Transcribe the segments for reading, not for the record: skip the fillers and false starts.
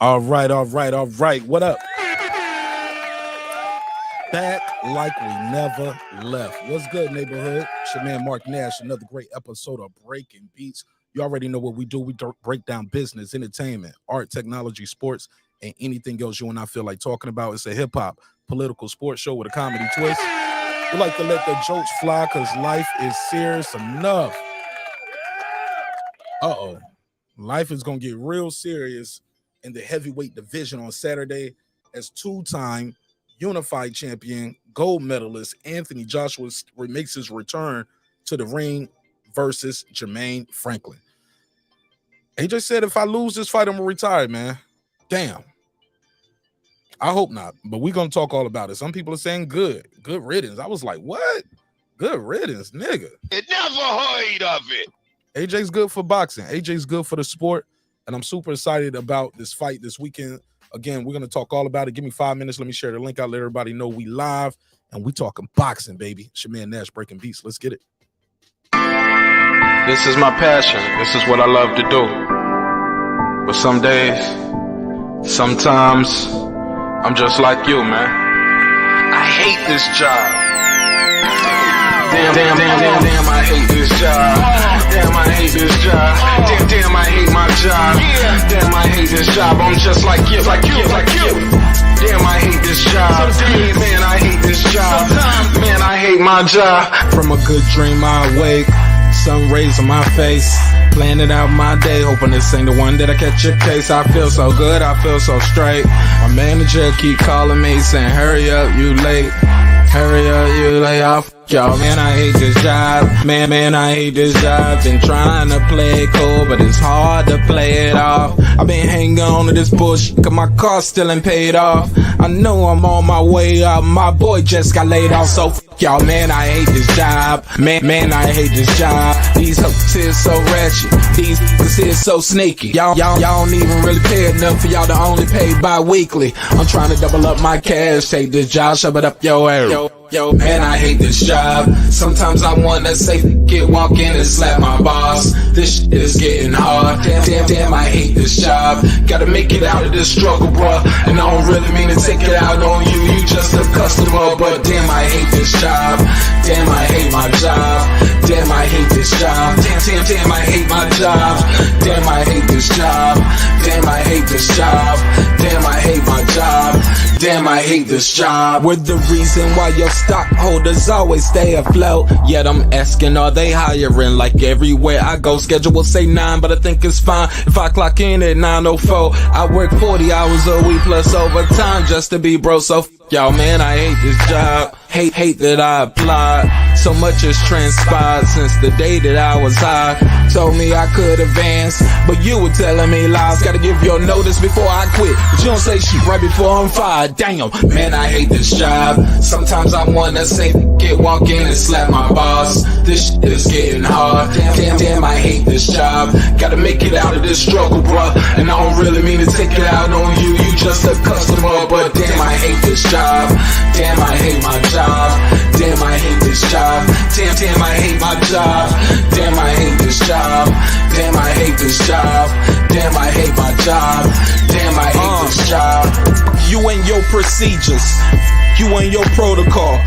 All right. What up? Back like we never left. What's good, neighborhood? It's your man, Mark Nash. Another great episode of Breaking Beats. You already know what we do. We break down business, entertainment, art, technology, sports, and anything else you and I feel like talking about. It's a hip-hop, political sports show with a comedy twist. We like to let the jokes fly because life is serious enough. Life is going to get real serious in the heavyweight division on Saturday as two-time unified champion, gold medalist Anthony Joshua makes his return to the ring versus Jermaine Franklin. AJ said, if I lose this fight, I'm going to retire, man. Damn. I hope not, but we're going to talk all about it. Some people are saying good riddance. I was like, what? Good riddance, nigga. I never heard of it. AJ's good for boxing. AJ's good for the sport, and I'm super excited about this fight this weekend. Again, we're going to talk all about it. Give me 5 minutes. Let me share the link out. Let everybody know we live, and we talking boxing, baby. It's your man, Nash, Breaking Beats. Let's get it. This is my passion. This is what I love to do. But some days, sometimes, I'm just like you, man. I hate this job. Damn, I hate this job. Damn, I hate this job. Damn, I hate my job. Damn, I hate this job. I'm just like you. Damn, I hate this job. Man, I hate this job. Man, I hate my job. From a good dream I wake, sun rays on my face, planning out my day, hoping this ain't the one that I catch a case. I feel so good, I feel so straight. My manager keep calling me saying, hurry up, you late. Hurry up, you lay off. Y'all, man, I hate this job. Man, I hate this job. Been trying to play it cool, but it's hard to play it off. I've been hanging on to this bullshit, cause my car still ain't paid off. I know I'm on my way up. My boy just got laid off, so y'all, man, I hate this job. Man, I hate this job. These hoes is so ratchet. These niggas is so sneaky. Y'all don't even really pay enough for y'all to only pay bi-weekly. I'm trying to double up my cash. Take this job, shove it up your ass. Yo, man, I hate this job. Sometimes I wanna say, walk in and slap my boss. This shit is getting hard. Damn, I hate this job. Gotta make it out of this struggle, bruh. And I don't really mean to take it out on you. You just a customer, but damn, I hate this job. Damn, I hate my job. Damn, I hate this job. Damn, I hate my job. Damn, I hate this job. Damn, I hate this job. Damn, I hate my job. Damn, I hate this job. We're the reason why your stockholders always stay afloat. Yet I'm asking, are they hiring? Like everywhere I go, schedule will say 9, but I think it's fine if I clock in at 9:04. I work 40 hours a week plus overtime just to be bro. So y'all, man, I hate this job. Hate that I applied. So much has transpired since the day that I was high. Told me I could advance, but you were telling me lies. Gotta give your notice before I quit, but you don't say shit right before I'm fired. Damn, man, I hate this job. Sometimes I wanna say, walk in and slap my boss. This shit is getting hard. Damn, I hate this job. Gotta make it out of this struggle, bruh. And I don't really mean to take it out on you. You just a customer, but damn, I hate this job. Damn, I hate my job. Damn, I hate this job. Damn, I hate my job. Damn, I hate this job. Damn, I hate this job. Damn, I hate my job. Damn, I hate this job. You and your procedures, you and your protocol,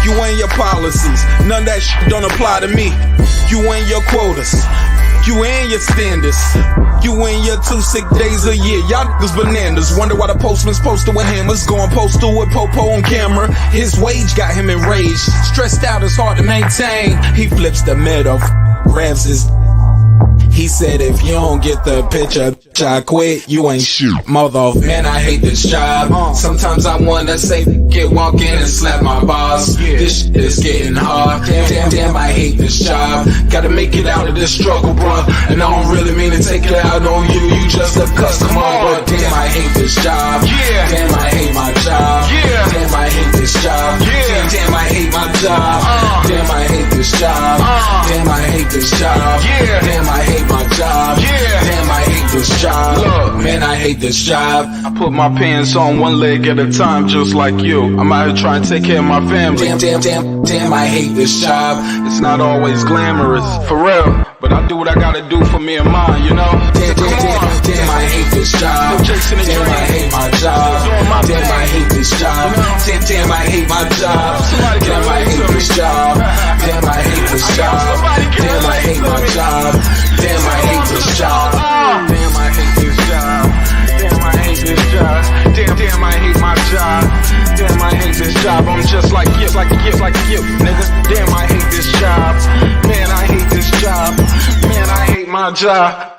you and your policies, none of that shit don't apply to me. You and your quotas, you and your standards, you and your 2 sick days a year. Y'all niggas bananas. Wonder why the postman's posted with hammers, going postal with Popo on camera. His wage got him enraged, stressed out, it's hard to maintain. He flips the middle, grabs his. He said, if you don't get the picture, I quit, you ain't shoot, mother. Man, I hate this job. Sometimes I wanna say, walk in and slap my boss. This shit is getting hard. Damn, I hate this job. Gotta make it out of this struggle, bruh. And I don't really mean to take it out on you. You just a customer, but damn, I hate this job. Damn, I hate my job. Damn, I hate this job. Damn, I hate my job. Damn, I hate this job. Damn, I hate this job. Damn, I hate my job. Damn, I hate this job. Look, man, I hate this job. I put my pants on one leg at a time, just like you. I'm out here trying to take care of my family. Damn, I hate this job. It's not always glamorous, for real, but I do what I gotta do for me and mine, you know? Damn, I hate this job. Damn, I hate my job. Damn, I hate this job. Damn, I hate my job. Damn, I hate this job. Damn, I hate this job. Damn, I hate my job. Damn, I hate this job. Damn, I hate this job. Damn, I hate this job. Damn, I hate my job. Damn, I hate this job. I'm just like you, nigga. Damn, I hate this job. Man, I hate this job. Man, I hate my job.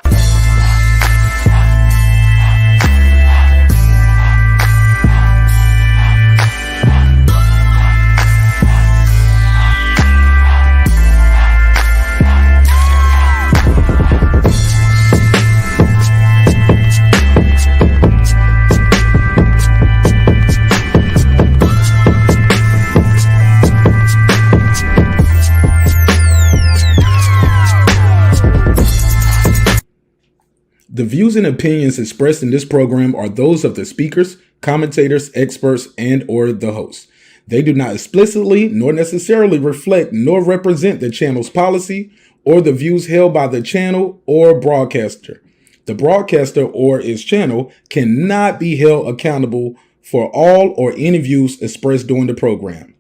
The views and opinions expressed in this program are those of the speakers, commentators, experts, and or the host. They do not explicitly nor necessarily reflect nor represent the channel's policy or the views held by the channel or broadcaster. The broadcaster or its channel cannot be held accountable for all or any views expressed during the program.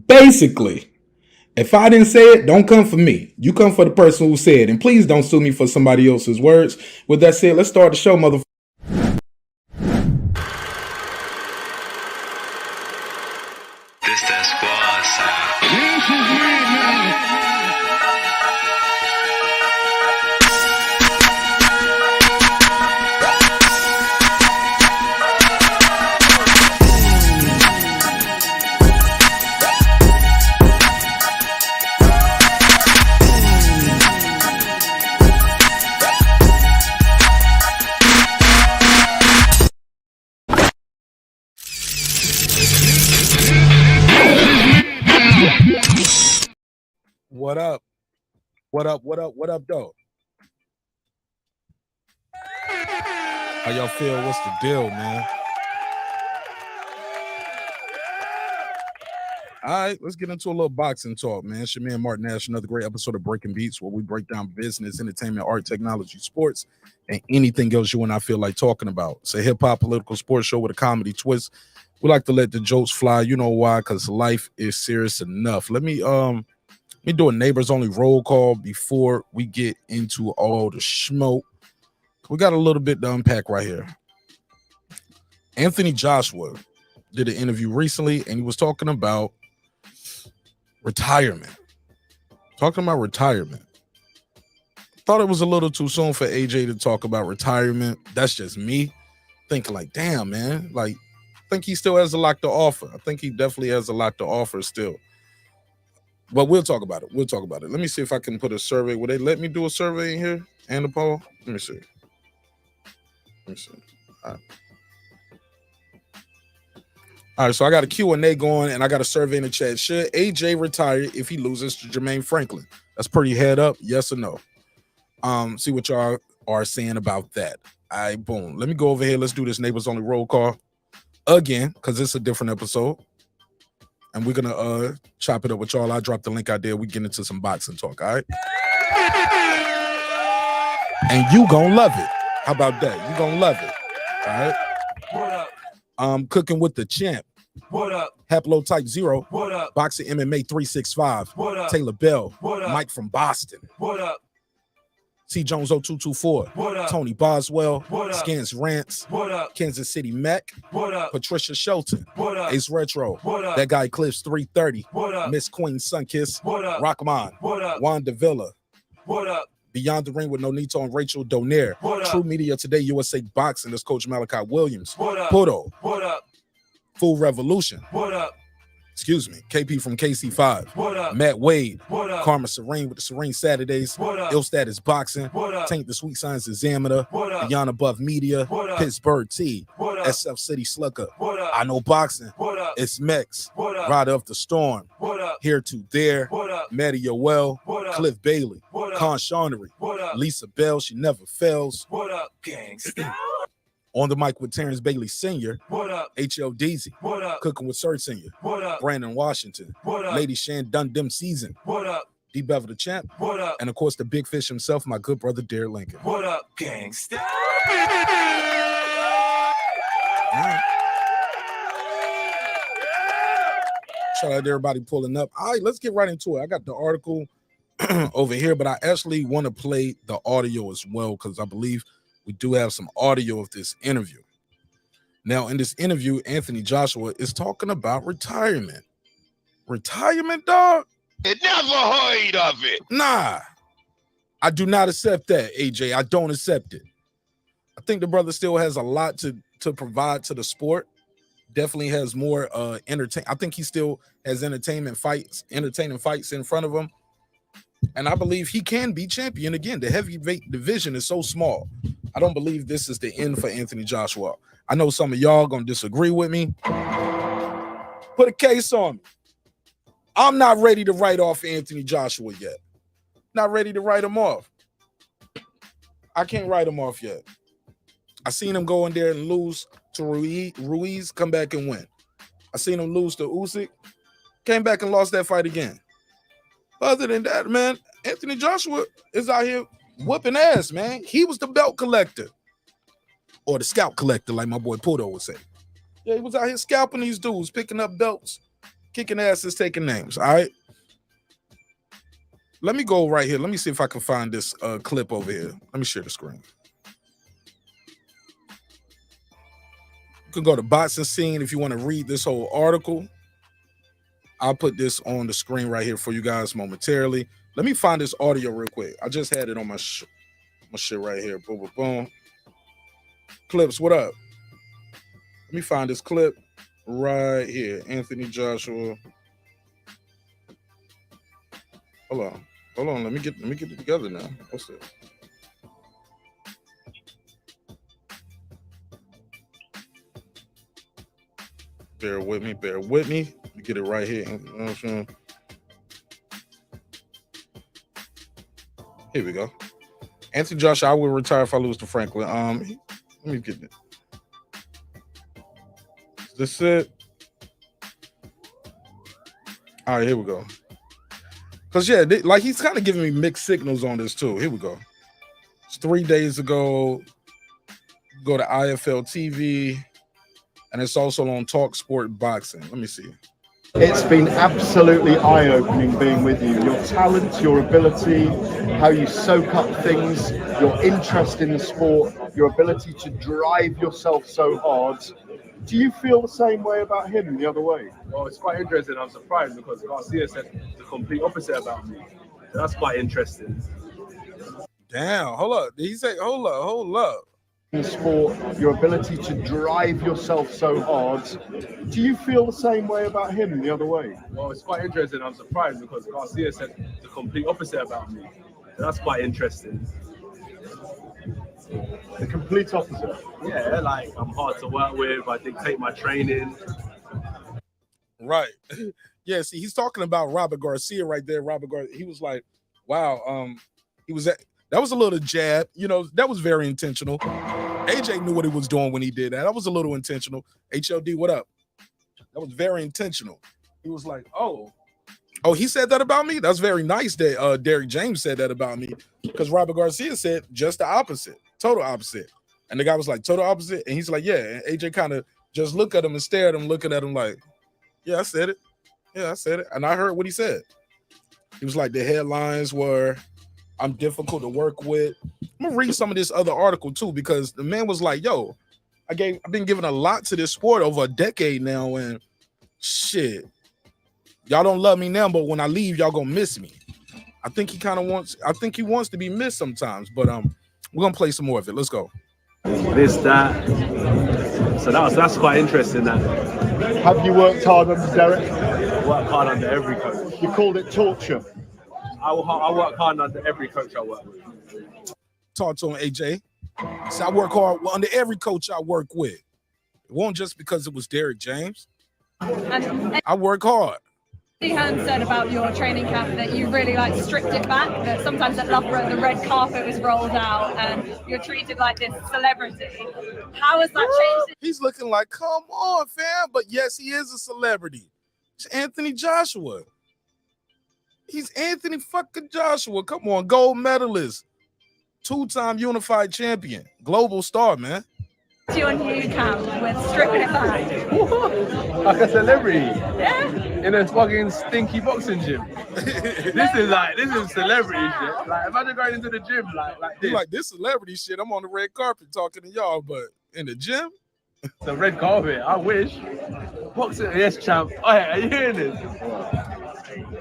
Basically, if I didn't say it, don't come for me. You come for the person who said it. And please don't sue me for somebody else's words. With that said, let's start the show, motherfucker. This that squad sound. What up? What up? What up? What up, though? How y'all feel? What's the deal, man? All right, let's get into a little boxing talk, man. It's your man, Martin Nash, another great episode of Breaking Beats, where we break down business, entertainment, art, technology, sports, and anything else you and I feel like talking about. It's a hip-hop political sports show with a comedy twist. We like to let the jokes fly. You know why? Because life is serious enough. Let me do a neighbors only roll call before we get into all the smoke. We got a little bit to unpack right here. Anthonyjoshua did an interview recently, and he was talking about retirement. Thought it was a little too soon for AJ to talk about retirement. That's just me thinking like, damn, man. Like, I think he still has a lot to offer. I think he definitely has a lot to offer still. But we'll talk about it. Let me see if I can put a survey. Will they let me do a survey in here and a poll? Let me see. All right, so I got a Q&A going, and I got a survey in the chat. Should AJ retire if he loses to Jermaine Franklin? That's pretty head up, yes or no? See what y'all are saying about that. All right, boom. Let me go over here. Let's do this neighbors only roll call again, because it's a different episode. And we're gonna chop it up with y'all. I dropped the link out there. We get into some boxing talk, all right? And you gonna love it. How about that? You gonna love it. All right. What up? Cooking with the champ. What up? Haplotype 0. What up? Boxing MMA 365. What up? Taylor Bell. What up? Mike from Boston. What up? C Jones 0224. What up? Tony Boswell. What up? Scans Rants. What up? Kansas City Mac. What up? Patricia Shelton. What up? Ace Retro. What up? That guy Cliffs 330. What up? Miss Queen Sunkiss. What up? Rockman. What up? Wanda Villa. What up? Beyond the Ring with Nonito and Rachel Donaire. What up? True Media Today, USA Boxing. That's Coach Malachi Williams. What up? Puto. What up? Full Revolution. What up? Excuse me. KP from KC5. What up? Matt Wade. What up? Karma Serene with the Serene Saturdays. What up? Ill Status Boxing. What up? Tank the Sweet Science Examiner. What up? Beyond Above Media. What up? Pittsburgh T. What up? SF City Slicker. What up? I Know Boxing. What up? It's Mex. What up? Rider of the Storm. What up? Here to There. What up? Matty Yoel. What up? Cliff Bailey. What Con Shawnery, What up? Lisa Bell, she never fails. What up, gangsta? On the mic with Terrence Bailey Sr., What up? HLDZ, What up? Cooking with Sir Sr., What up? Brandon Washington, What up? Lady Shan Dundem Season, What up? D Bevel the Champ, What up? and of course the big fish himself, my good brother Derek Lincoln. What up, gangsta? All right. Shout out to everybody pulling up. All right, let's get right into it. I got the article over here, but I actually want to play the audio as well because I believe we do have some audio of this interview. Now, in this interview, Anthony Joshua is talking about retirement. Retirement, dog? Never heard of it. Nah, I do not accept that, AJ. I don't accept it. I think the brother still has a lot to provide to the sport. Definitely has more entertain. I think he still has entertaining fights in front of him. And I believe he can be champion again. The heavyweight division is so small. I don't believe this is the end for Anthony Joshua. I know some of y'all gonna disagree with me. Put a case on me. I'm not ready to write off Anthony Joshua yet. Not ready to write him off. I can't write him off yet. I seen him go in there and lose to Ruiz, come back and win. I seen him lose to Usyk, came back and lost that fight again. Other than that, man, Anthony Joshua is out here whooping ass, man. He was the belt collector. Or the scalp collector, like my boy Pudo would say. Yeah, he was out here scalping these dudes, picking up belts, kicking asses, taking names, all right? Let me go right here. Let me see if I can find this clip over here. Let me share the screen. You can go to Boxing Scene if you want to read this whole article. I'll put this on the screen right here for you guys momentarily. Let me find this audio real quick. I just had it on my shit right here. Boom, boom, boom. Clips, what up? Let me find this clip right here. Anthony Joshua. Hold on. Let me get it together now. What's this? Bear with me. Let me get it right here. You know what I'm saying? Here we go. Anthony Joshua, I will retire if I lose to Franklin. Let me get it. Is this it? All right, here we go. Because, yeah, like he's kind of giving me mixed signals on this, too. Here we go. It's 3 days ago. Go to ifltv. And it's also on talksportboxing. Let me see. It's been absolutely eye-opening being with you. Your talent, your ability, how you soak up things, your interest in the sport, your ability to drive yourself so hard. Do you feel the same way about him the other way? Well, it's quite interesting. I'm surprised because Garcia said the complete opposite about me. That's quite interesting. Damn, hold up. Did he say, hold up. In the sport, your ability to drive yourself so hard. Do you feel the same way about him the other way? Well, it's quite interesting. I'm surprised because Garcia said the complete opposite about me. That's quite interesting. The complete opposite? Yeah, like I'm hard to work with. I dictate my training. Right. Yeah, see, he's talking about Robert Garcia right there. Robert Garcia, he was like, wow, that was a little jab. You know, that was very intentional. AJ knew what he was doing when he did that. That was a little intentional. HLD, what up? That was very intentional. He was like, oh, he said that about me? That's very nice that Derek James said that about me because Robert Garcia said just the opposite, total opposite. And the guy was like, total opposite? And he's like, yeah. And AJ kind of just looked at him and stared at him, looking at him like, yeah, I said it. Yeah, I said it. And I heard what he said. He was like, the headlines were, I'm difficult to work with. I'm gonna read some of this other article too, because the man was like, yo, I've been giving a lot to this sport over a decade now, and shit, y'all don't love me now, but when I leave, y'all gonna miss me. I think he wants to be missed sometimes, but we're gonna play some more of it. Let's go. This, that. So that's quite interesting. That Have you worked hard under Derek? I work hard under every coach. You called it torture. I work hard under every coach I work with. Talk to him, AJ. So I work hard under every coach I work with. It won't just because it was Derek James. I work hard. Eddie Hearn said about your training camp that you really like stripped it back, that sometimes at Loughborough the red carpet was rolled out and you're treated like this celebrity. How has that changed? He's looking like, come on, fam. But yes, he is a celebrity. It's Anthony Joshua. He's Anthony fucking Joshua. Come on, gold medalist, 2-time unified champion, global star, man. Your new camp with stripping it back. Like a celebrity. Yeah. In a fucking stinky boxing gym. This is celebrity shit. Like, imagine going into the gym like this. You like this celebrity shit? I'm on the red carpet talking to y'all, but in the gym? The red carpet, I wish. Boxing, yes, champ. Oh, yeah, are you hearing this?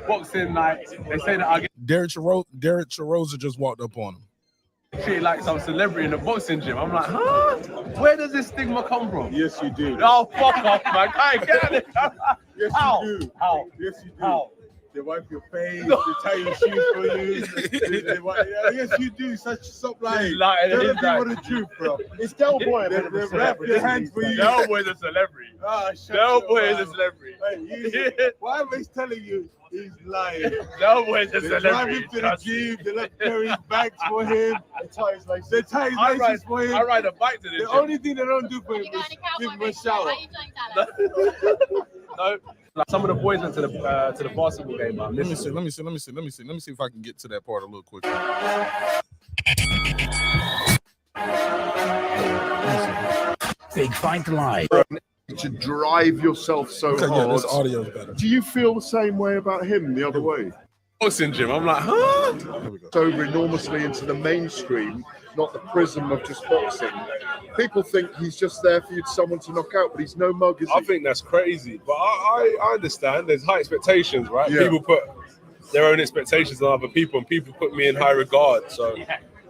Boxing, like, they say that I get Derek Charoza just walked up on him. treated like some celebrity in a boxing gym. I'm like, huh? Where does this stigma come from? Yes, you do. Oh, fuck off, man. Hey, get out of here. Yes, How? you do. How? Yes, you do. How? They wipe your face, they tie your shoes for you. Yes, you do. Stop lying. Tell the people the truth, bro. It's Del Boy. They wrap your hands for you. Del Boy is a celebrity. Del Boy is a celebrity. Why am I telling you? He's lying. Del Boy is a They drive celebrity. him to the gym. They let carry his bags for him. They tie his laces for him. I ride a bike to the The gym. only thing they don't do for him is give him a shower. No. Like some of the boys went to the basketball game, man. Let me see if I can get to that part a little quicker. Big Fight Live. To drive yourself so Okay, yeah, this hard. audio is better. Do you feel the same way about him the other way? Boxing gym. I'm like, huh? Here we go. Over enormously into the mainstream, not the prism of just boxing. People think he's just there for you, someone to knock out, but he's no mug, is he? I think that's crazy, but I understand. There's high expectations, right? Yeah. People put their own expectations on other people, and people put me in high regard. So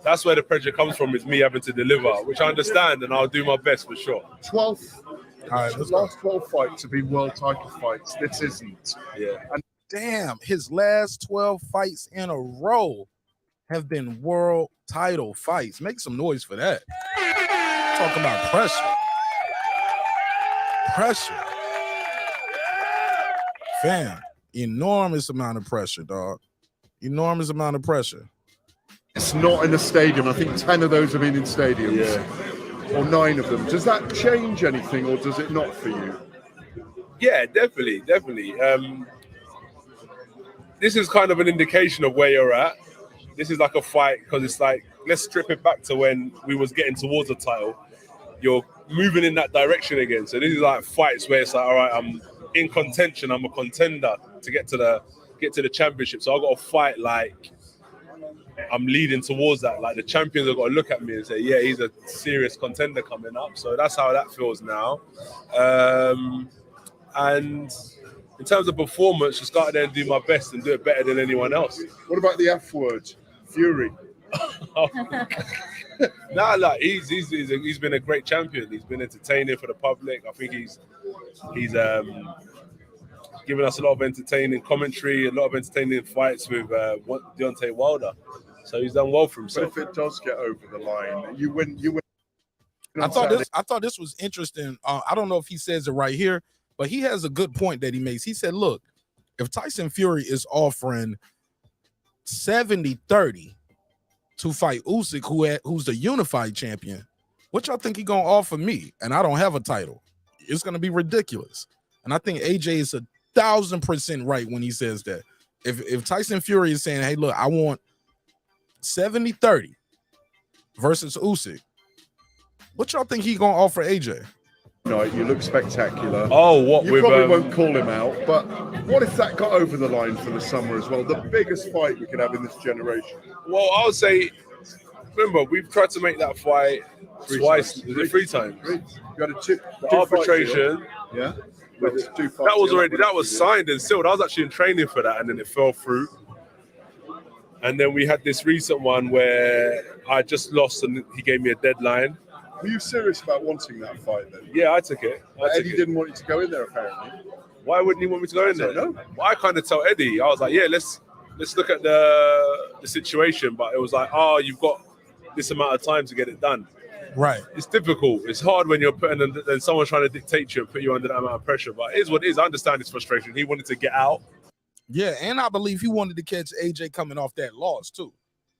that's where the pressure comes from, is me having to deliver, which I understand, and I'll do my best for sure. 12th, All right, let's go. last 12 fights have been world title fights. This isn't. Yeah. Damn, his last 12 fights in a row have been world title fights. Make some noise for that. Talk about pressure. Pressure. Fam, enormous amount of pressure, dog. Enormous amount of pressure. It's not in a stadium. I think 10 of those have been in stadiums. Yeah. Or 9 of them. Does that change anything, or does it not for you? Yeah, definitely. This is kind of an indication of where you're at. This is like a fight, because it's like, let's strip it back to when we was getting towards the title. You're moving in that direction again. So this is like fights where it's like, all right, I'm in contention. I'm a contender to get to the championship. So I've got to fight like I'm leading towards that. Like the champions have got to look at me and say, yeah, he's a serious contender coming up. So that's how that feels now. And in terms of performance, just go out there and do my best and do it better than anyone else. What about the F word? Fury. Nah, like he's been a great champion. He's been entertaining for the public. I think he's given us a lot of entertaining commentary, a lot of entertaining fights with Deontay Wilder. So he's done well for himself. But if it does get over the line, you win. I thought this was interesting. I don't know if he says it right here, but he has a good point that he makes. He said, look, if Tyson Fury is offering 70-30 to fight Usyk, who's the unified champion, what y'all think he gonna offer me? And I don't have a title. It's gonna be ridiculous. And I think AJ is 1,000% right when he says that. If Tyson Fury is saying, hey, look, I want 70-30 versus Usyk, what y'all think he gonna offer AJ? No, you look spectacular. Oh, what you with probably won't call him out, but what if that got over the line for the summer as well? The biggest fight we could have in this generation. Well, I would say, remember, we've tried to make that fight twice, three times. You had the arbitration. Yeah. That was signed and sealed. I was actually in training for that, and then it fell through. And then we had this recent one where I just lost, and he gave me a deadline. Were you serious about wanting that fight then? Yeah, I took it. Eddie didn't want you to go in there, apparently. Why wouldn't he want me to go in there? No. Well, I kind of tell Eddie, I was like, yeah, let's look at the situation. But it was like, oh, you've got this amount of time to get it done. Right. It's difficult. It's hard when you're and someone's trying to dictate you and put you under that amount of pressure. But it is what it is. I understand his frustration. He wanted to get out. Yeah, and I believe he wanted to catch AJ coming off that loss too.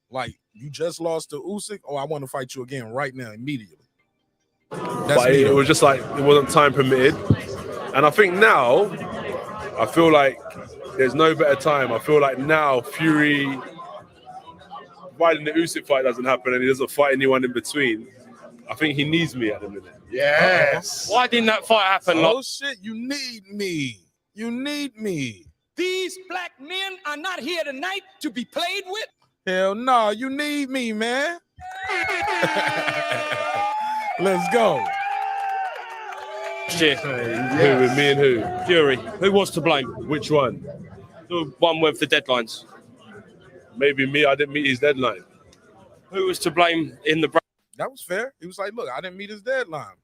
Like, you just lost to Usyk, or I want to fight you again right now, immediately. But it was just like, it wasn't time permitted. And I think now, I feel like there's no better time. I feel like now Fury, providing the Usyk fight doesn't happen and he doesn't fight anyone in between, I think he needs me at the minute. Yes. Why didn't that fight happen? Oh shit, you need me. You need me. These black men are not here tonight to be played with. Hell no, you need me, man. Let's go. Shit. Who, with me and who? Fury. Who was to blame? Which one? The one with the deadlines. Maybe me, I didn't meet his deadline. Who was to blame in the... That was fair. He was like, look, I didn't meet his deadline.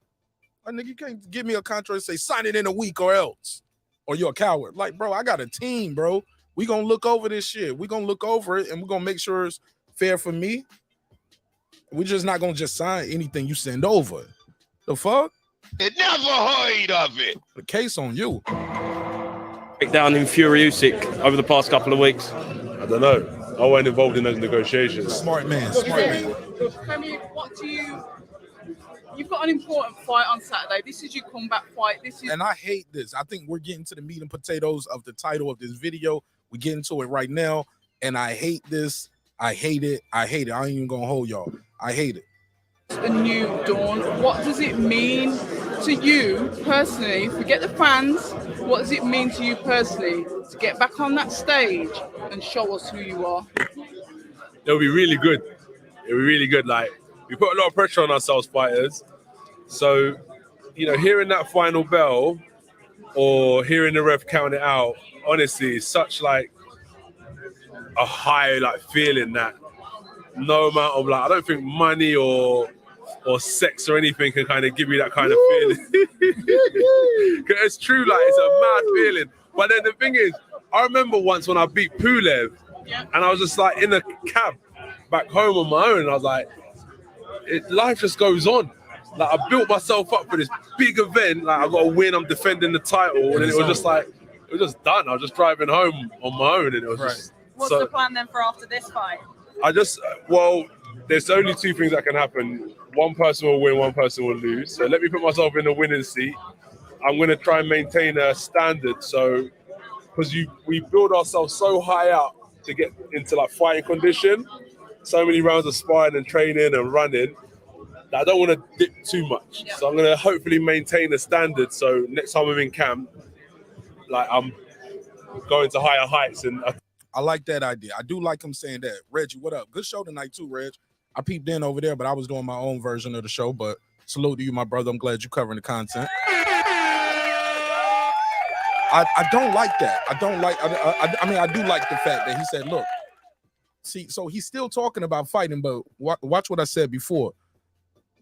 Like, nigga, you can't give me a contract and say, sign it in a week or else. Or you're a coward. Like, bro, I got a team, bro. We gonna look over this shit. We gonna look over it and we're gonna make sure it's fair for me. We're just not gonna just sign anything you send over. The fuck? I never heard of it. The case on you. Down in Fury Usyk over the past couple of weeks. I don't know. I wasn't involved in those negotiations. Smart man, smart man. Premier, what do you... You've got an important fight on Saturday. This is your comeback fight. This is... And I hate this. I think we're getting to the meat and potatoes of the title of this video. We get into it right now. And I hate this. I hate it. I hate it. I ain't even gonna hold y'all. I hate it. A new dawn. What does it mean to you personally? Forget the fans. What does it mean to you personally to get back on that stage and show us who you are? It'll be really good. It'll be really good. Like, we put a lot of pressure on ourselves, fighters. So, you know, hearing that final bell or hearing the ref count it out, honestly, it's such like a high like feeling that no amount of like, I don't think money or sex or anything can kind of give you that kind of feeling. It's true, like it's a mad feeling. But then the thing is, I remember once when I beat Pulev, and I was just like in a cab back home on my own, and I was like, life just goes on. Like, I built myself up for this big event. Like, I got to win. I'm defending the title, and it was just like, it was just done. I was just driving home on my own, and it was just. What's the plan then for after this fight? There's only two things that can happen. One person will win, one person will lose. So let me put myself in the winning seat. I'm going to try and maintain a standard. So, because we build ourselves so high up to get into like fighting condition, so many rounds of sparring and training and running, that I don't want to dip too much. Yeah. So I'm going to hopefully maintain a standard. So next time I'm in camp, like I'm going to higher heights. And I like that idea. I do like him saying that. Reggie, what up? Good show tonight too, Reg. I peeped in over there, but I was doing my own version of the show. But salute to you, my brother. I'm glad you're covering the content. I don't like that. I mean, I do like the fact that he said, look, see, so he's still talking about fighting, but watch what I said before.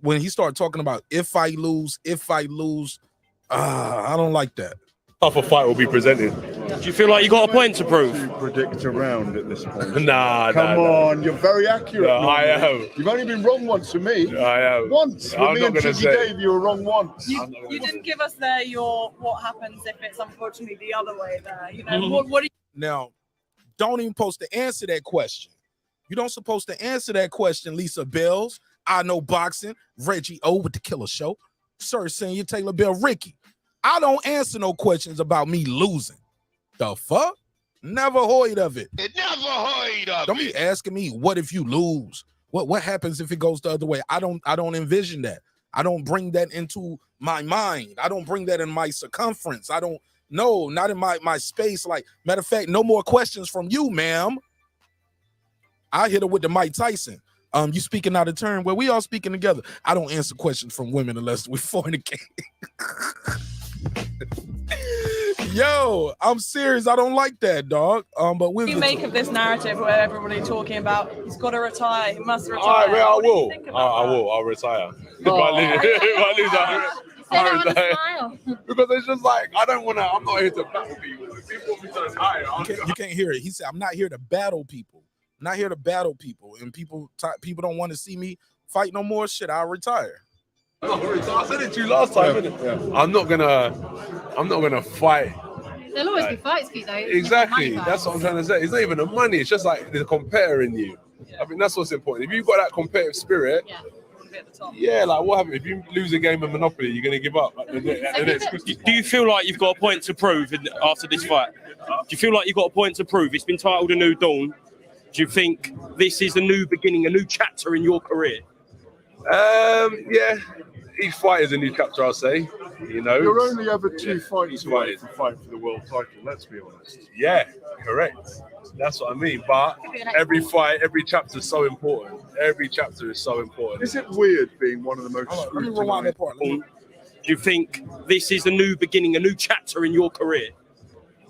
When he started talking about if I lose, I don't like that. Tougher fight will be presented. Do you feel like you got a point to prove? To predict a round at this point. Nah, Come on, you're very accurate. No, I am. You've only been wrong once for me. I am. Once. I'm Me not and gonna Jiggy say. Dave, you were wrong once. You didn't give us there what happens if it's unfortunately the other way there. You know, what do you... Now, don't even supposed to answer that question. You don't supposed to answer that question, Lisa Bells. I know boxing. Reggie O with the Killer Show. Sir Senior Taylor Bell Ricky. I don't answer no questions about me losing. The fuck? Never heard of it. Never heard of Don't it. be asking me what if you lose? What happens if it goes the other way? I don't envision that. I don't bring that into my mind. I don't bring that in my circumference. I don't know, not in my space. Like, matter of fact, no more questions from you, ma'am. I hit her with the Mike Tyson. You speaking out of turn? Well, we all speaking together. I don't answer questions from women unless we fornicate. Yo, I'm serious. I don't like that, dog. But What do you make of this narrative where everybody talking about he's got to retire, he must retire? All right, well, I What do you will. think about I that? will. I'll retire. If I lose, I'll retire. Because it's just like, I don't want to, I'm not here to battle people. If people want me to retire, You can't hear it. He said, I'm not here to battle people. I'm not here to battle people. And people don't want to see me fight no more. Shit, I'll retire. I said it to you last time, innit? Yeah. I'm not gonna fight There'll always be fights, Keith, though. Exactly. That's what I'm trying to say. It's not even the money. It's just like the competitor in you. I think that's what's important. If you've got that competitive spirit, like what happens if you lose a game of Monopoly? You're going to give up. Do you feel like you've got a point to prove after this fight? Do you feel like you've got a point to prove? It's been titled A New Dawn. Do you think this is a new beginning, a new chapter in your career? Yeah. Each fight is a new chapter, I'll say. You know, you're only ever 2 fights away from fighting for the world title. Let's be honest. Yeah, correct. That's what I mean. But every fight, every chapter is so important. Every chapter is so important. Is it weird being one of the most scrutinized? Do you think this is a new beginning, a new chapter in your career?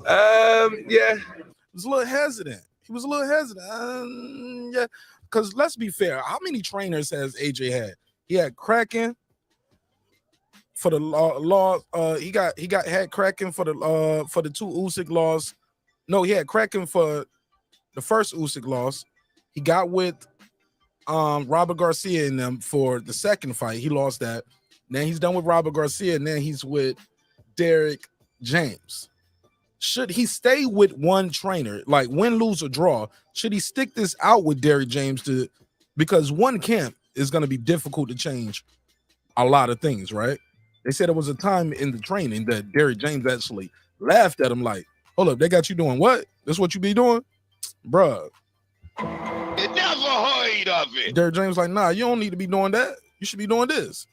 Yeah. He was a little hesitant. Yeah, because let's be fair. How many trainers has AJ had? He had Kraken for the law. He had Kraken for the 2 Usyk loss. No, he had Kraken for the first Usyk loss. He got with Robert Garcia in them for the second fight. He lost that. Then he's done with Robert Garcia, and then he's with Derek James. Should he stay with one trainer, like win, lose, or draw? Should he stick this out with Derek James because one camp is going to be difficult to change a lot of things, right? They said there was a time in the training that Derek James actually laughed at him like, hold up, they got you doing what? That's what you be doing? Bruh. You never heard of it. Derek James like, nah, you don't need to be doing that. You should be doing this.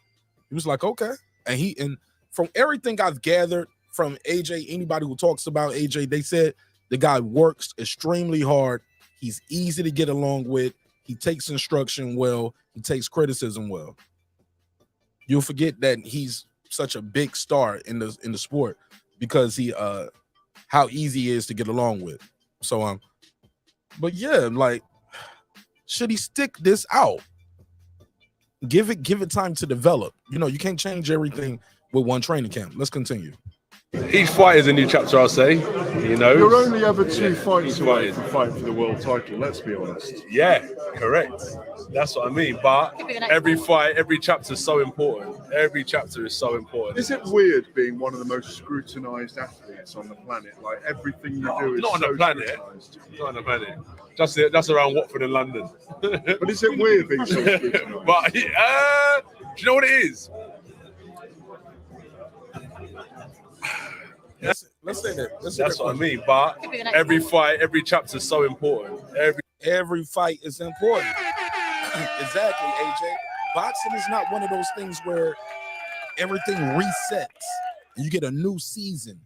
He was like, okay. And from everything I've gathered from AJ, anybody who talks about AJ, they said the guy works extremely hard. He's easy to get along with. He takes instruction well. He takes criticism well. You'll forget that he's such a big star in the sport because he how easy he is to get along with. So but yeah, like, should he stick this out? Give it time to develop. You know, you can't change everything with one training camp. Let's continue. Each fight is a new chapter, I'll say. You know, you're only ever 2 fights away from fighting for the world title. Let's be honest. Yeah, correct. That's what I mean. But every fight, every chapter is so important. Every chapter is so important. Is it weird being one of the most scrutinized athletes on the planet? Like everything you do is not on so the planet. scrutinized. Not on the planet. Just around Watford and London. But is it weird being so scrutinized? But do you know what it is? Let's say that. That's what I mean. But every fight, every chapter is so important. Every fight is important. Exactly, AJ. Boxing is not one of those things where everything resets and you get a new season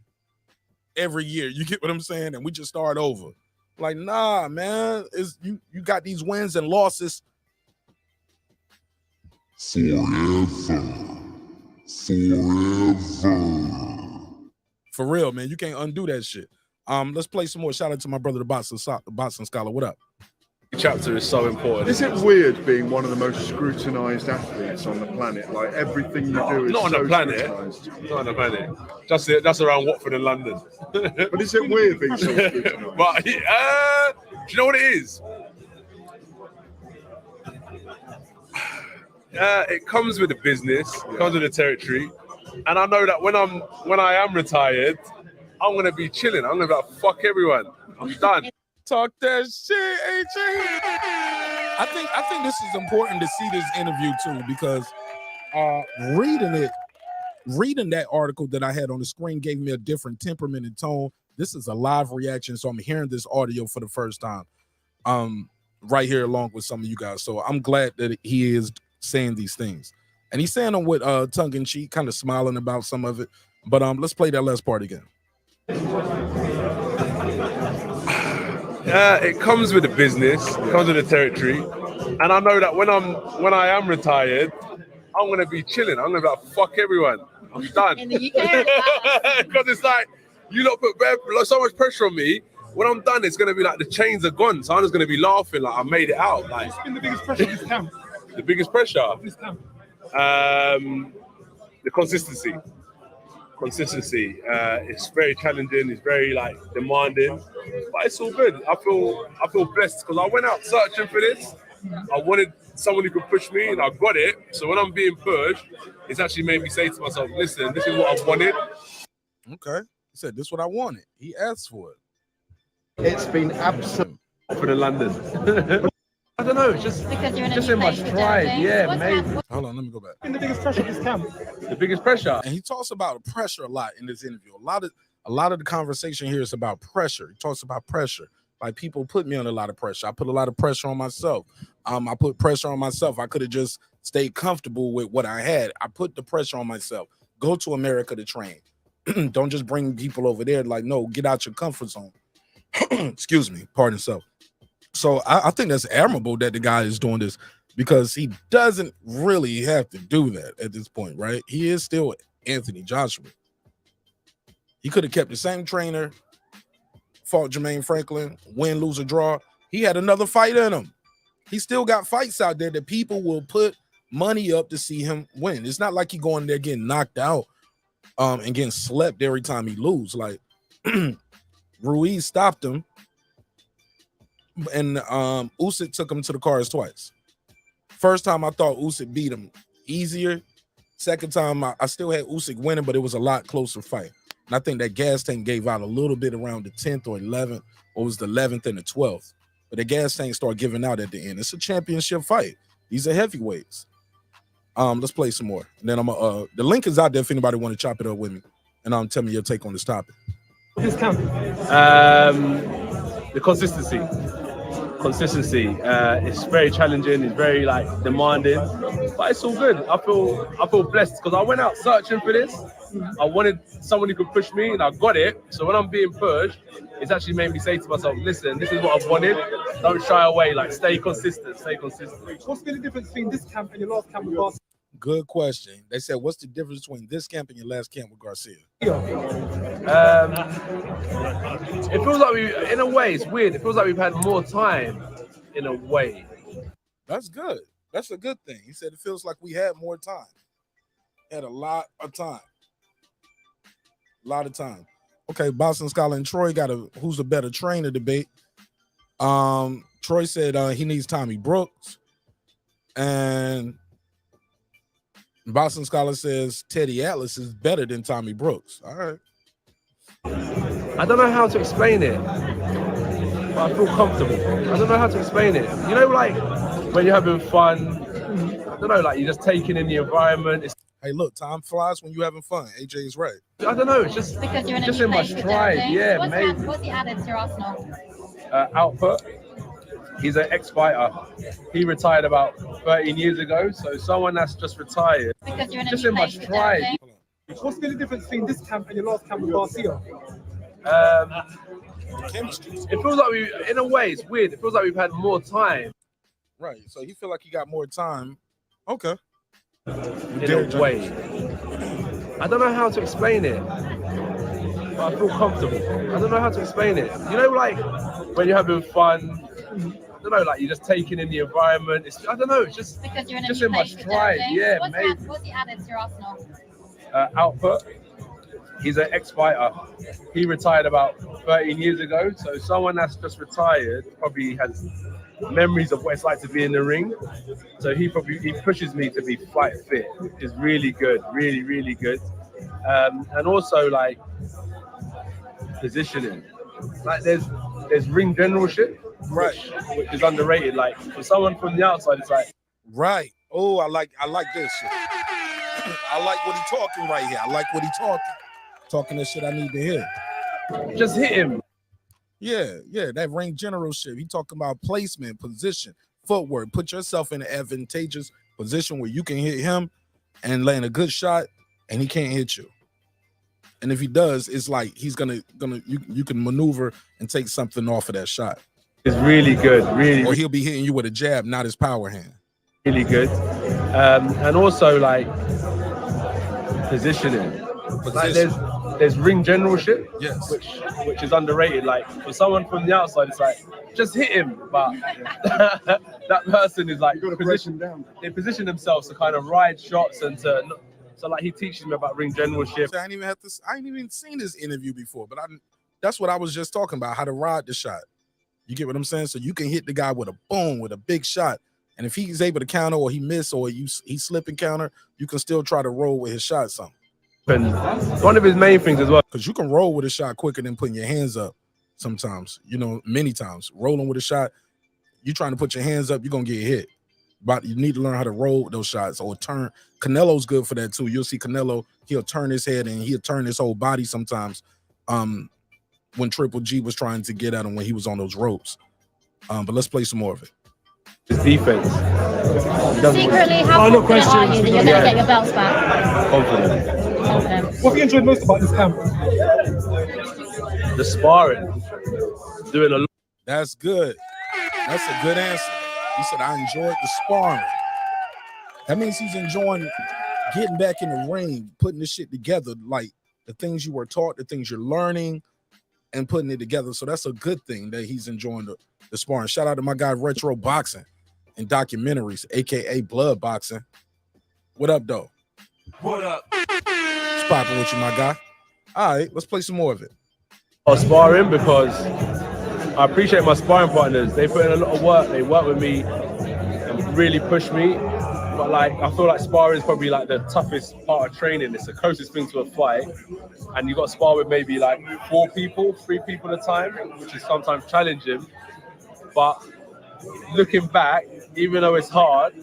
every year. You get what I'm saying? And we just start over. Like, nah, man. You got these wins and losses. Forever. For real, man. You can't undo that shit. Let's play some more. Shout out to my brother, the boxing scholar. What up? Chapter is so important. Is it weird being one of the most scrutinized athletes on the planet? Like everything you do is not on so the planet. scrutinized. Not on the planet. Just around Watford and London. But is it weird being so scrutinized? But do you know what it is? It comes with the business. It comes with the territory. And I know that when I am retired, I'm gonna be chilling. I'm gonna be like, fuck everyone. I'm done. Talk that shit, AJ. I think this is important to see this interview too, because reading that article that I had on the screen gave me a different temperament and tone. This is a live reaction, so I'm hearing this audio for the first time. Right here along with some of you guys. So I'm glad that he is saying these things. And he's saying them with tongue in cheek, kind of smiling about some of it. But let's play that last part again. It comes with the business, it comes with the territory. And I know that when I am retired, I'm gonna be chilling. I'm gonna be like, fuck everyone. I'm done. Because it's like, you lot put so much pressure on me. When I'm done, it's gonna be like the chains are gone. So I'm just gonna be laughing like I made it out. Like, what's been the biggest pressure this camp? The biggest pressure? This camp. The consistency. It's very challenging. It's very like demanding, but it's all good. I feel blessed because I went out searching for this. I wanted someone who could push me, and I got it. So when I'm being pushed, it's actually made me say to myself, "Listen, this is what I wanted." Okay, He said, "This is what I wanted." He asked for it. It's been absolutely for the London. I don't know, it's just in my stride. Yeah, maybe. Hold on, let me go back. The biggest pressure this camp. The biggest pressure. And he talks about pressure a lot in this interview. A lot of the conversation here is about pressure. He talks about pressure. Like, people put me under a lot of pressure. I put a lot of pressure on myself. I put pressure on myself. I could have just stayed comfortable with what I had. I put the pressure on myself. Go to America to train. Don't just bring people over there. Like, no, get out your comfort zone. Excuse me, pardon self. So I think that's admirable that the guy is doing this, because he doesn't really have to do that at this point, right? He is still Anthony Joshua. He could have kept the same trainer, fought Jermaine Franklin, win, lose, or draw. He had another fight in him. He still got fights out there that people will put money up to see him win. It's not like he going there getting knocked out and getting slept every time he lose. Like, Ruiz stopped him, and Usyk took him to the cars twice. First time I thought Usyk beat him easier. Second time I still had Usyk winning, but it was a lot closer fight. And I think that gas tank gave out a little bit around the 10th or 11th, or it was the 11th and the 12th. But the gas tank started giving out at the end. It's a championship fight. These are heavyweights. Let's play some more. And then the link is out there if anybody want to chop it up with me. And tell me your take on this topic. This camp. The consistency. It's very challenging. It's very demanding, but it's all good. I feel blessed because I went out searching for this. I wanted someone who could push me, and I got it. So when I'm being pushed, it's actually made me say to myself, "Listen, this is what I've wanted. Don't shy away. Stay consistent. Stay consistent." What's been the difference between this camp and your last camp with Garcia? Good question. They said, "What's the difference between this camp and your last camp with Garcia?" It feels like in a way, it's weird. It feels like we've had more time, in a way. That's good. That's a good thing. He said it feels like we had more time. Had a lot of time. Okay, Boston Scholar and Troy got a who's a better trainer debate. Troy said he needs Tommy Brooks, and Boston Scholar says Teddy Atlas is better than Tommy Brooks. All right. I don't know how to explain it, but I feel comfortable. I don't know how to explain it. You know, when you're having fun, I don't know, you're just taking in the environment. Hey, look, time flies when you're having fun. AJ is right. I don't know, it's just Because you're in my stride. Yeah, maybe. What's the added to your arsenal? Output. He's an ex-fighter. He retired about 13 years ago. So someone that's just retired, Because you're just in my stride. What's been the difference between this camp and your last camp with Garcia? Chemistry. It feels like in a way, it's weird. It feels like we've had more time. Right. So you feel like you got more time. Okay. In a way. I don't know how to explain it, but I feel comfortable. I don't know how to explain it. You know, when you're having fun, I don't know, you're just taking in the environment. I don't know, it's just Because you're in my stride. Yeah, maybe. What's the added to your arsenal? Output. He's an ex-fighter. He retired about 13 years ago. So someone that's just retired probably has memories of what it's like to be in the ring. So he pushes me to be fight fit, which is really good, really, really good. And also positioning. There's ring generalship, right, which is underrated. For someone from the outside, it's right. Oh, I like this shit. I like what he's talking right here. I like what he's talking the shit I need to hear. Just hit him. Yeah, that ring generalship. He talking about placement, position, footwork. Put yourself in an advantageous position where you can hit him and land a good shot, and he can't hit you. And if he does, it's like he's gonna you can maneuver and take something off of that shot. It's really good, really. Or he'll be hitting you with a jab, not his power hand. Really good. And also positioning. There's ring generalship, yes, which is underrated. For someone from the outside, it's just hit him, but that person is they position themselves to kind of ride shots and to. So he teaches me about ring generalship. I ain't even seen this interview before, but that's what I was just talking about, how to ride the shot. You get what I'm saying? So you can hit the guy with a boom, with a big shot. And if he's able to counter or he miss or he slip and counter, you can still try to roll with his shot some. And one of his main things as well. Because you can roll with a shot quicker than putting your hands up sometimes, you know, many times. Rolling with a shot, you trying to put your hands up, you're going to get hit. But you need to learn how to roll those shots or turn. Canelo's good for that too. You'll see Canelo, he'll turn his head and he'll turn his whole body sometimes when Triple G was trying to get at him when he was on those ropes. But let's play some more of it. His defense. Secretly, how confident are you that you're going to get your belts back? Confident. What have you enjoyed most about this camp? The sparring. Doing a lot. That's good. That's a good answer. He said, I enjoyed the sparring. That means he's enjoying getting back in the ring, putting this shit together, like the things you were taught, the things you're learning, and putting it together. So that's a good thing that he's enjoying the sparring. Shout out to my guy, Retro Boxing and Documentaries, a.k.a. Blood Boxing. What up, though? What up? What's popping with you, my guy? All right, let's play some more of it. Sparring because I appreciate my sparring partners. They put in a lot of work. They work with me and really push me. But like, I feel like sparring is probably like the toughest part of training. It's the closest thing to a fight. And you got to spar with maybe like 3 people at a time, which is sometimes challenging. But looking back, even though it's hard,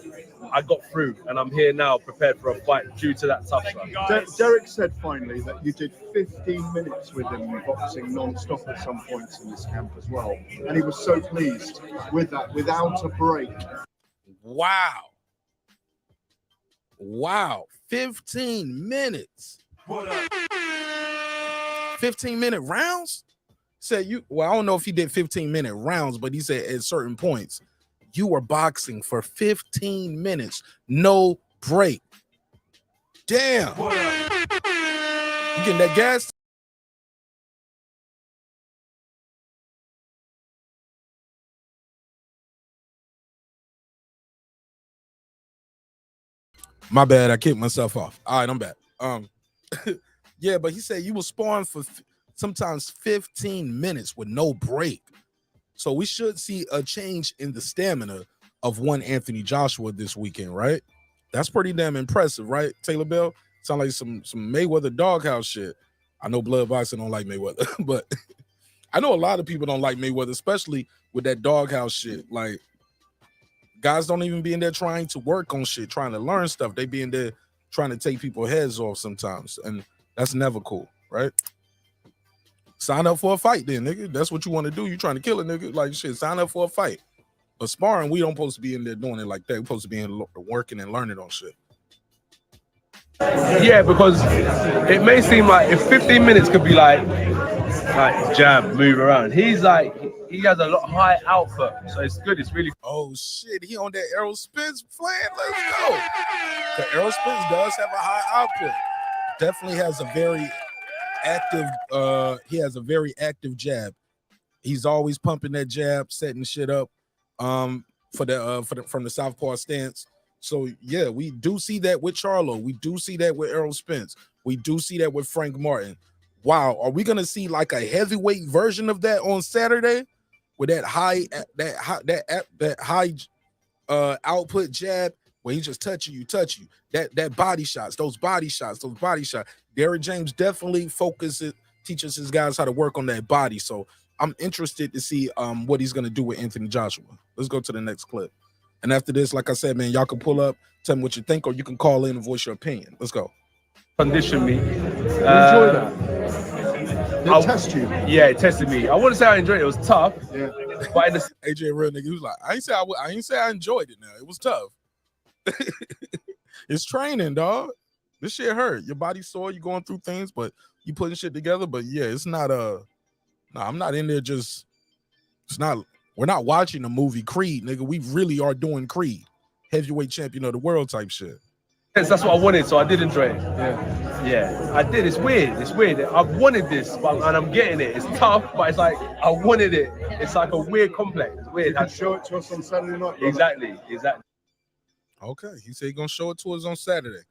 I got through and I'm here now prepared for a fight due to that tough stuff. Derek said finally that you did 15 minutes with him boxing non-stop at some points in this camp as well. And he was so pleased with that, without a break. Wow. Wow. 15 minutes. 15-minute rounds? Said you, well, I don't know if he did 15-minute rounds, but he said at certain points, you were boxing for 15 minutes, no break. Damn. You getting that gas? My bad, I kicked myself off. All right, I'm back. Yeah, but he said you were sparring for sometimes 15 minutes with no break. So we should see a change in the stamina of one Anthony Joshua this weekend, right? That's pretty damn impressive, right, Taylor Bell? Sound like some Mayweather doghouse shit. I know Blood Boxing don't like Mayweather, but I know a lot of people don't like Mayweather, especially with that doghouse shit. Like, guys don't even be in there trying to work on shit, trying to learn stuff. They be in there trying to take people's heads off sometimes, and that's never cool, right? Sign up for a fight then, nigga. That's what you want to do. You trying to kill a nigga. Like, shit, sign up for a fight. But sparring, we don't supposed to be in there doing it like that. We're supposed to be in working and learning on shit. Yeah, because it may seem like if 15 minutes could be like jab, move around. He's like, he has a lot high output. So it's good. It's really. Oh, shit. He on that Errol Spence plan. Let's go. The Errol Spence does have a high output. Definitely has a very active, he has a very active jab. He's always pumping that jab, setting shit up from the southpaw stance. So yeah, we do see that with Charlo. We do see that with Errol Spence. We do see that with Frank Martin. Wow, are we gonna see like a heavyweight version of that on Saturday with that high output jab where he just touch you. That body shots, those body shots. Derrick James definitely teaches his guys how to work on that body. So I'm interested to see what he's gonna do with Anthony Joshua. Let's go to the next clip. And after this, like I said, man, y'all can pull up, tell me what you think, or you can call in and voice your opinion. Let's go. Condition me. Enjoy that. It tested you. Yeah, it tested me. I wouldn't say I enjoyed it. It was tough. Yeah. But in the AJ real nigga, he was like, I ain't say I enjoyed it. Now it was tough. It's training, dog. This shit hurt. Your body's sore. You're going through things, but you putting shit together. But yeah, it's not I'm not in there just. It's not. We're not watching the movie Creed, nigga. We really are doing Creed, heavyweight champion of the world type shit. Yes, that's what I wanted, so I did enjoy it. Yeah, I did. It's weird. I wanted this, and I'm getting it. It's tough, but it's like I wanted it. It's like a weird complex. It's weird. You can show it to us on Saturday night. Brother. Exactly. Okay, he said he's gonna show it to us on Saturday.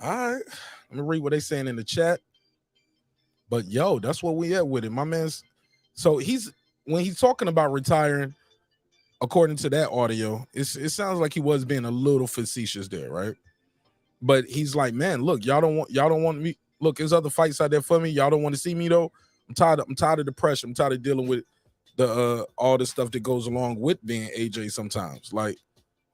All right, let me read what they saying in the chat. But yo, that's what we at with it, my man's. So when he's talking about retiring, according to that audio, it sounds like he was being a little facetious there, right? But he's like, man, look, y'all don't want me. Look, there's other fights out there for me. Y'all don't want to see me though. I'm tired of the pressure. I'm tired of dealing with the all the stuff that goes along with being AJ sometimes. Like,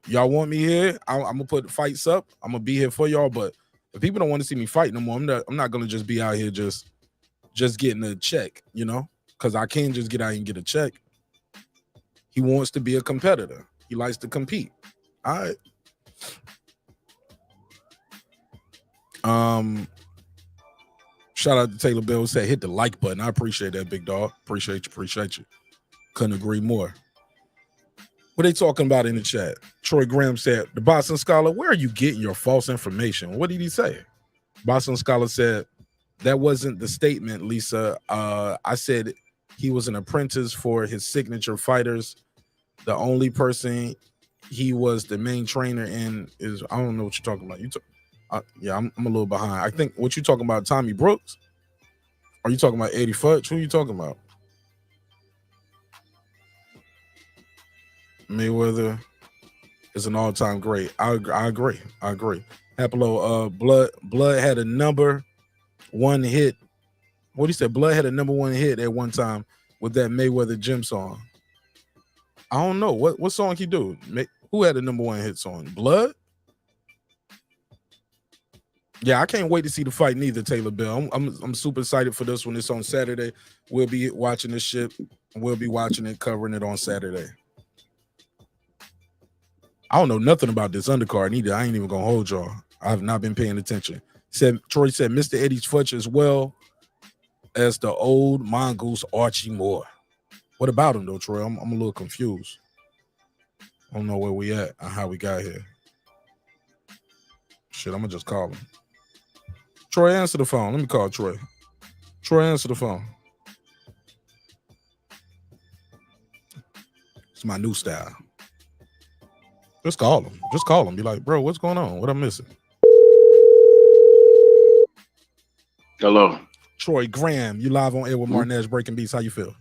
y'all want me here, I'm gonna put fights up. I'm gonna be here for y'all. But if people don't want to see me fight no more, I'm not gonna just be out here just getting a check, you know, because I can't just get out here and get a check. He wants to be a competitor. He likes to compete. All right. Shout out to Taylor Bell, said hit the like button. I appreciate that, big dog. Appreciate you. Couldn't agree more. What are they talking about in the chat? Troy Graham said, the Boston Scholar, where are you getting your false information? What did he say? Boston Scholar said, that wasn't the statement, Lisa. I said he was an apprentice for his signature fighters. The only person he was the main trainer in is, I don't know what you're talking about. Yeah, I'm a little behind. I think what you talking about, Tommy Brooks? Are you talking about Eddie Futch? Who are you talking about? Mayweather is an all-time great. I agree. Haplo, Blood had a number one hit. What he said? Blood had a number one hit at one time with that Mayweather gym song. I don't know what song he do. Who had a number one hit song? Blood. Yeah, I can't wait to see the fight neither, Taylor Bell. I'm super excited for this one. It's on Saturday. We'll be watching this shit. We'll be watching it, covering it on Saturday. I don't know nothing about this undercard either. I ain't even gonna hold y'all. I have not been paying attention. Troy said Mr. Eddie's Futch as well as the old mongoose Archie Moore. What about him though, Troy? I'm a little confused. I don't know where we at and how we got here. Shit, I'm gonna just call him. Troy, answer the phone. Let me call Troy. Troy, answer the phone. It's my new style. Just call him. Just call him. Be like, bro, what's going on? What I'm missing? Hello. Troy Graham, you live on air with Martinez Breaking Beats. How you feel?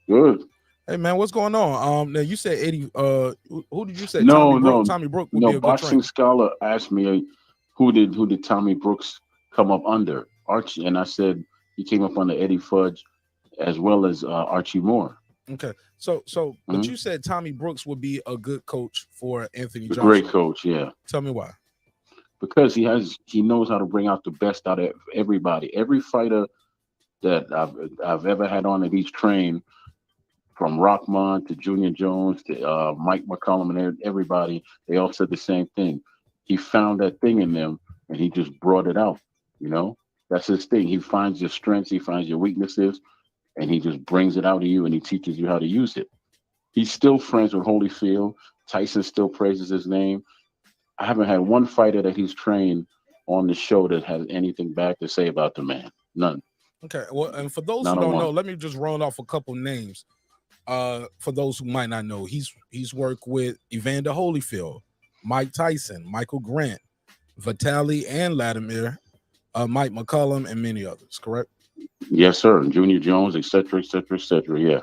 Good. Hey man, what's going on? Now you said Eddie. Who did you say? No, Tommy Brooks would be a good Boxing trainer. Scholar asked me who did Tommy Brooks come up under? Archie, and I said he came up under Eddie Futch as well as Archie Moore. Okay, so but you said Tommy Brooks would be a good coach for Anthony Joshua. Great coach, yeah. Tell me why. Because he knows how to bring out the best out of everybody. Every fighter that I've ever had on that he's trained, from Rockman to Junior Jones to Mike McCollum and everybody, they all said the same thing. He found that thing in them and he just brought it out. You know, that's his thing. He finds your strengths, he finds your weaknesses, and he just brings it out of you and he teaches you how to use it. He's still friends with Holyfield. Tyson still praises his name. I haven't had one fighter that he's trained on the show that has anything bad to say about the man. None. Okay, well, and for those who don't know, let me just run off a couple names. For those who might not know, he's worked with Evander Holyfield, Mike Tyson, Michael Grant, Vitaly and Latimer, Mike McCollum, and many others, correct? Yes, sir. Junior Jones, etc., yeah.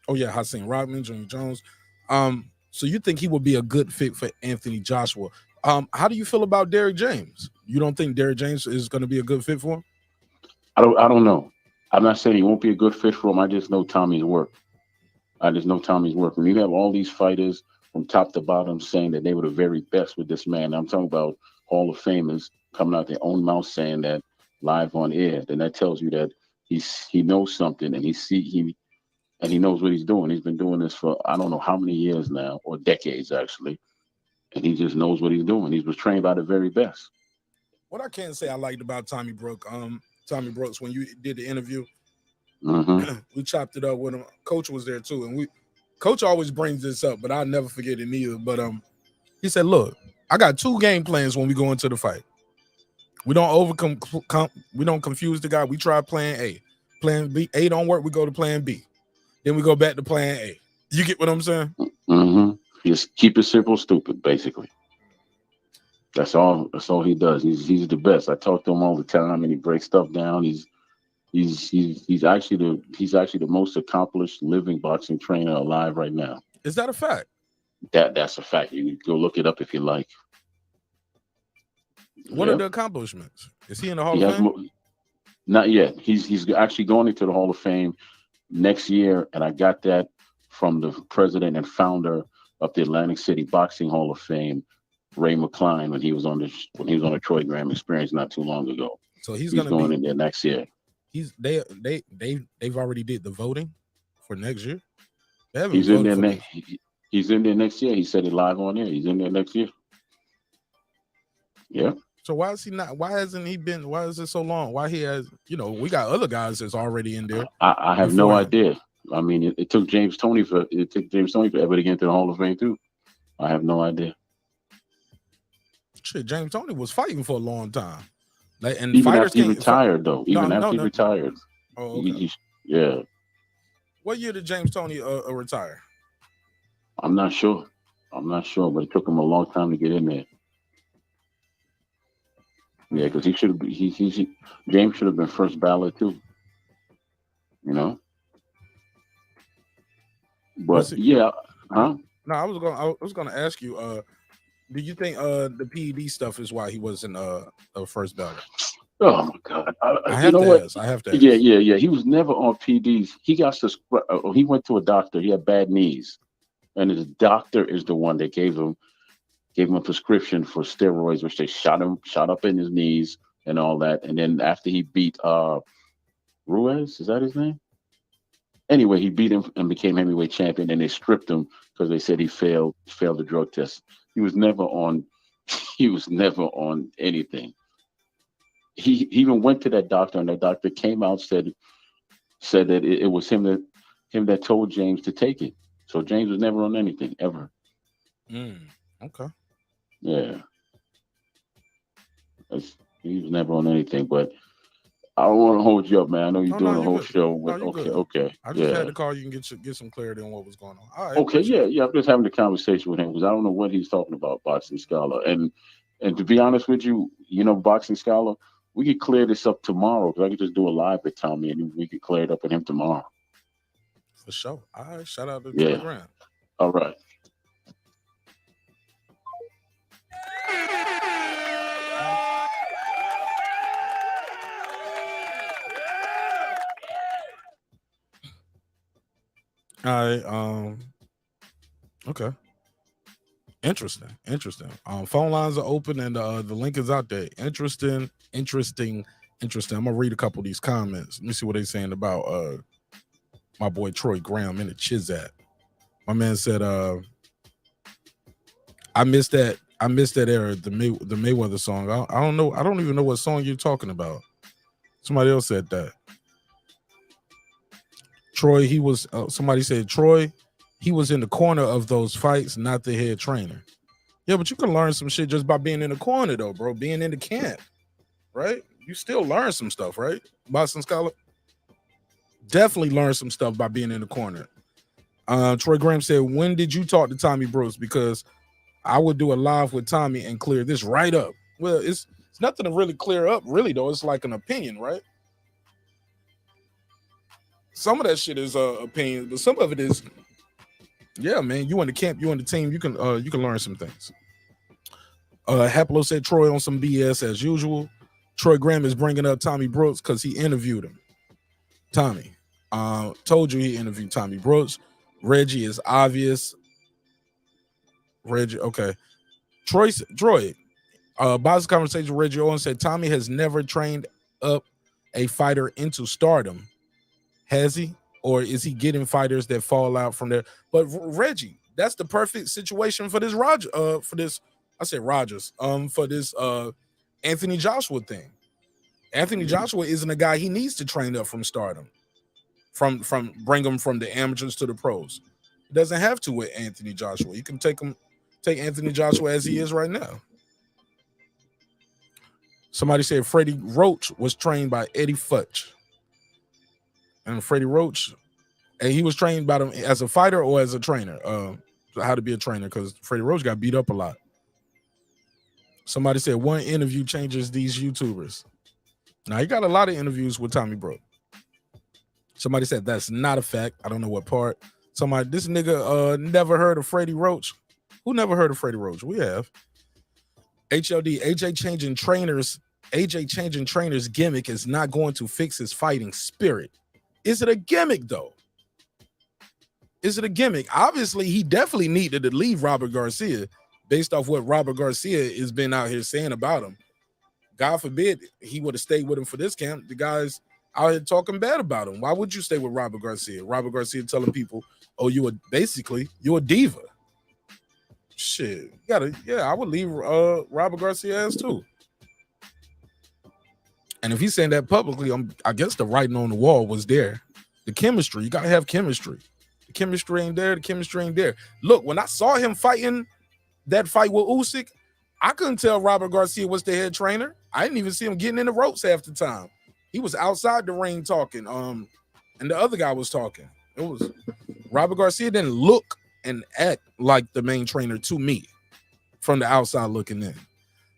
Oh, yeah, Hassan Rodman, Junior Jones. So you think he would be a good fit for Anthony Joshua? How do you feel about Derrick James? You don't think Derrick James is going to be a good fit for him? I don't know. I'm not saying he won't be a good fit for him. I just know Tommy's work. When you have all these fighters from top to bottom saying that they were the very best with this man, I'm talking about Hall of Famers coming out their own mouth saying that live on air, then that tells you that he knows something and he knows what he's doing. He's been doing this for I don't know how many years now, or decades actually, and he just knows what he's doing. He was trained by the very best. What I can say I liked about Tommy Brooks, when you did the interview, we chopped it up with him. Coach was there too, and Coach always brings this up, but I'll never forget it either. But he said, "Look, I got 2 game plans when we go into the fight. We don't we don't confuse the guy. We try plan A. Plan B, A don't work. We go to plan B. Then we go back to plan A. You get what I'm saying? Just keep it simple, stupid, basically. That's all he does. He's the best. I talk to him all the time, and he breaks stuff down. He's actually the most accomplished living boxing trainer alive right now. Is that a fact? That's a fact. You can go look it up if you like. What are the accomplishments? Is he in the Hall He of has Fame? not yet. He's actually going into the Hall of Fame next year, and I got that from the president and founder of the Atlantic City Boxing Hall of Fame, Ray McCline, when he was on the Troy Graham Experience not too long ago. So he's going in there next year. They've already did the voting for next year. He's in there he's in there next year. He said it live on there. He's in there next year. Yeah. So why is he not? Why hasn't he been? Why is it so long? Why he has? We got other guys that's already in there. I have no idea. I mean, it took James Toney forever to get into the Hall of Fame too. I have no idea. Shit, James Toney was fighting for a long time. And even fighters after he retired, though. Even after he retired. Oh, okay. Yeah. What year did James Toney retire? I'm not sure. But it took him a long time to get in there. Yeah, because James should have been first ballot too. But huh? No, I was gonna ask you. Do you think the PED stuff is why he wasn't a first ballot? Oh my God! I have to ask. I have to ask. Yeah. He was never on PEDs. He got he went to a doctor. He had bad knees, and his doctor is the one that gave him a prescription for steroids, which they shot up in his knees and all that. And then after he beat Ruiz, is that his name? Anyway, he beat him and became heavyweight champion, and they stripped him because they said he failed the drug test. He was never on anything. He even went to that doctor, and that doctor came out said that it was him that told James to take it. So James was never on anything ever. Okay. Yeah. He was never on anything, but I don't want to hold you up, man. I know you're doing a whole show. Okay. I just had to call you and get some clarity on what was going on. All right, okay, yeah. I'm just having a conversation with him because I don't know what he's talking about, Boxing Scholar. And to be honest with you, Boxing Scholar, we could clear this up tomorrow because I could just do a live with Tommy and we could clear it up with him tomorrow. For sure. All right, shout out to yeah. Telegram. All right. All right. Okay. Interesting. Phone lines are open and the link is out there. Interesting. I'm gonna read a couple of these comments. Let me see what they're saying about my boy Troy Graham in the Chizat. My man said, I missed that era, the Mayweather song. I don't know. I don't even know what song you're talking about. Somebody else said that. Troy, somebody said Troy, he was in the corner of those fights, not the head trainer. Yeah, but you can learn some shit just by being in the corner though, bro. Being in the camp, right? You still learn some stuff, right? Boston Scholar? Definitely learn some stuff by being in the corner. Troy Graham said, when did you talk to Tommy Brooks? Because I would do a live with Tommy and clear this right up. Well, it's nothing to really clear up, really, though. It's like an opinion, right? Some of that shit is opinion, but some of it is, yeah, man. You in the camp, you in the team, you can learn some things. Haplo said Troy on some BS as usual. Troy Graham is bringing up Tommy Brooks because he interviewed him. Tommy, told you he interviewed Tommy Brooks. Reggie is obvious. Reggie, okay. Troy, Bob's conversation with Reggie Owen said Tommy has never trained up a fighter into stardom. Has he? Or is he getting fighters that fall out from there? But Reggie, that's the perfect situation for this Anthony Joshua thing. Anthony Joshua isn't a guy he needs to train up from stardom, from bring him from the amateurs to the pros. He doesn't have to with Anthony Joshua. You can take Anthony Joshua as he is right now. Somebody said Freddie Roach was trained by Eddie Futch. And Freddie Roach, and he was trained by him as a fighter or as a trainer. How to be a trainer, because Freddie Roach got beat up a lot. Somebody said one interview changes these YouTubers. Now, he got a lot of interviews with Tommy Brooks. Somebody said that's not a fact. I don't know what part. This nigga never heard of Freddie Roach. Who never heard of Freddie Roach? We have. HLD, AJ changing trainers gimmick is not going to fix his fighting spirit. Is it a gimmick though? Is it a gimmick? Obviously, he definitely needed to leave Robert Garcia based off what Robert Garcia has been out here saying about him. God forbid he would have stayed with him for this camp. The guys out here talking bad about him. Why would you stay with Robert Garcia? Robert Garcia telling people, oh, you're a diva. Shit, I would leave Robert Garcia ass too. And if he's saying that publicly, I guess the writing on the wall was there. The chemistry, you gotta have chemistry. The chemistry ain't there. The chemistry ain't there. Look, when I saw him fighting that fight with Usyk, I couldn't tell Robert Garcia was the head trainer. I didn't even see him getting in the ropes half the time. He was outside the ring talking. And the other guy was talking. It was Robert Garcia didn't look and act like the main trainer to me from the outside looking in.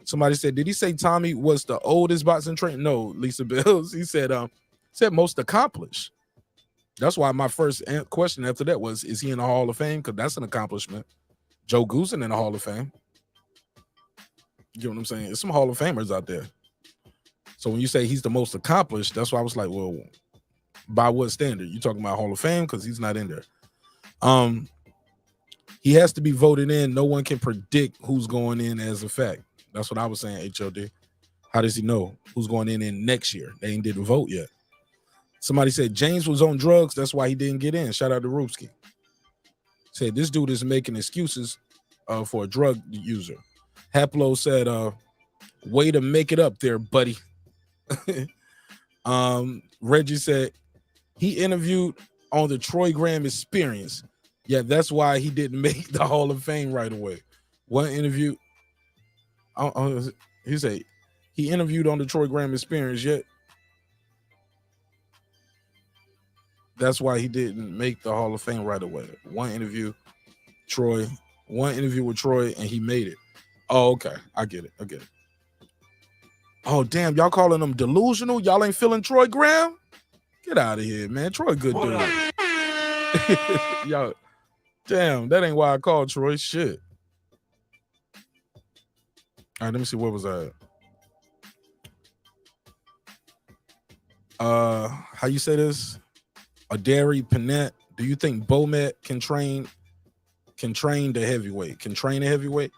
Somebody said, did he say Tommy was the oldest boxing trainer? No, Lisa Bills. He said most accomplished. That's why my first question after that was, is he in the Hall of Fame? Because that's an accomplishment. Joe Goosen in the Hall of Fame. You know what I'm saying? There's some Hall of Famers out there. So when you say he's the most accomplished, that's why I was like, well, by what standard? You talking about Hall of Fame? Because he's not in there. He has to be voted in. No one can predict who's going in as a fact. That's what I was saying, HOD. How does he know who's going in next year? They didn't vote yet. Somebody said James was on drugs. That's why he didn't get in. Shout out to Rupski. Said this dude is making excuses for a drug user. Haplo said, way to make it up there, buddy. Reggie said he interviewed on the Troy Graham Experience. Yeah, that's why he didn't make the Hall of Fame right away. One interview. He said he interviewed on the Troy Graham Experience, yet that's why he didn't make the Hall of Fame right away. One interview with Troy, and he made it. Oh, okay. I get it. Oh, damn. Y'all calling him delusional? Y'all ain't feeling Troy Graham? Get out of here, man. Troy, good dude. Y'all, damn. That ain't why I called Troy. Shit. All right, let me see. Where was I at? How you say this? Adari Panette. Do you think Bomet can train the heavyweight? Can train a heavyweight?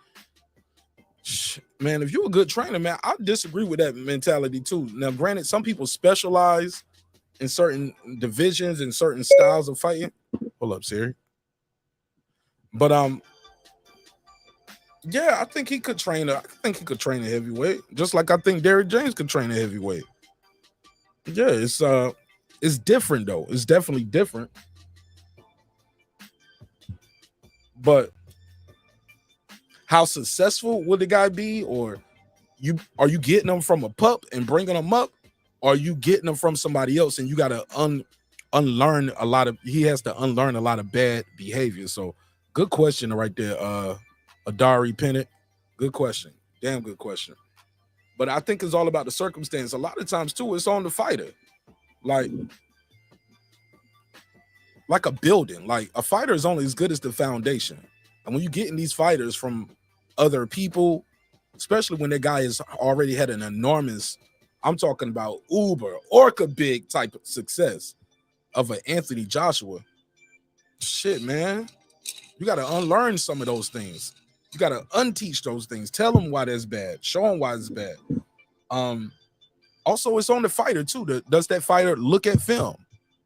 Man, if you're a good trainer, man, I disagree with that mentality too. Now, granted, some people specialize in certain divisions and certain styles of fighting. Hold up, Siri. But yeah, I think he could train a heavyweight, just like I think Derrick James could train a heavyweight. Yeah, it's different though. It's definitely different. But how successful would the guy be? Or are you getting him from a pup and bringing him up? Or are you getting him from somebody else and you got to unlearn a lot of, he has to unlearn a lot of bad behavior. So good question right there, Adari Pennant. Good question. Damn good question. But I think it's all about the circumstance. A lot of times too, it's on the fighter. Like a building. Like a fighter is only as good as the foundation. And when you get in these fighters from other people, especially when that guy has already had an enormous, I'm talking about Uber, Orca big type of success of an Anthony Joshua. Shit, man. You got to unlearn some of those things. You got to unteach those things. Tell them why that's bad. Show them why it's bad. Also, it's on the fighter too. Does that fighter look at film?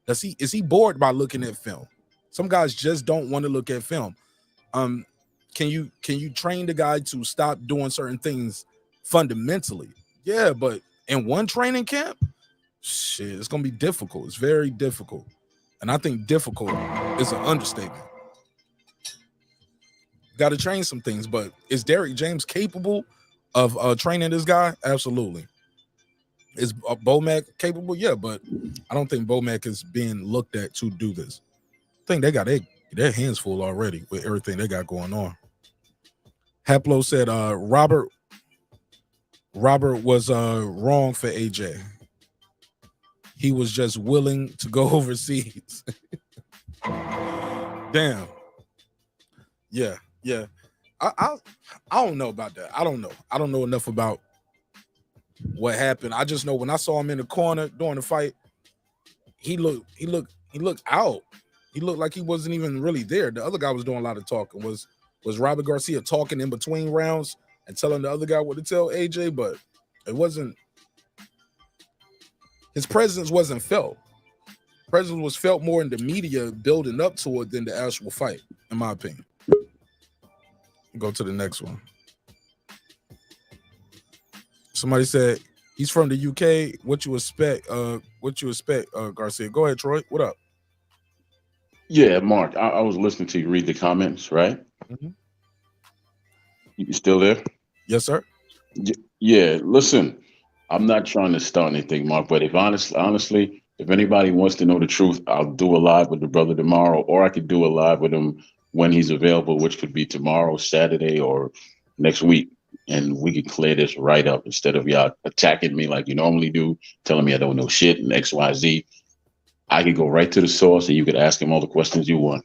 Is he bored by looking at film? Some guys just don't want to look at film. Can you train the guy to stop doing certain things fundamentally? Yeah, but in one training camp, shit, it's gonna be difficult. It's very difficult. And I think difficult is an understatement. Got to train some things, but is Derrick James capable of training this guy? Absolutely. Is Bomac capable? Yeah, but I don't think Bomac is being looked at to do this. I think they got their hands full already with everything they got going on. Haplo said Robert was wrong for AJ. He was just willing to go overseas. Damn. Yeah. I don't know about that. I don't know. I don't know enough about what happened. I just know when I saw him in the corner during the fight, he looked out. He looked like he wasn't even really there. The other guy was doing a lot of talking. Was Robert Garcia talking in between rounds and telling the other guy what to tell AJ? But it wasn't. His presence wasn't felt. Presence was felt more in the media building up to it than the actual fight, in my opinion. Go to the next one. Somebody said he's from the UK. What you expect? Garcia. Go ahead, Troy. What up? Yeah, Mark. I was listening to you read the comments, right? Mm-hmm. You still there? Yes, sir. Yeah. Listen, I'm not trying to start anything, Mark. But if honestly, if anybody wants to know the truth, I'll do a live with the brother tomorrow, or I could do a live with him when he's available, which could be tomorrow, Saturday, or next week. And we can clear this right up instead of y'all attacking me like you normally do, telling me I don't know shit and X, Y, Z. I could go right to the source and you could ask him all the questions you want.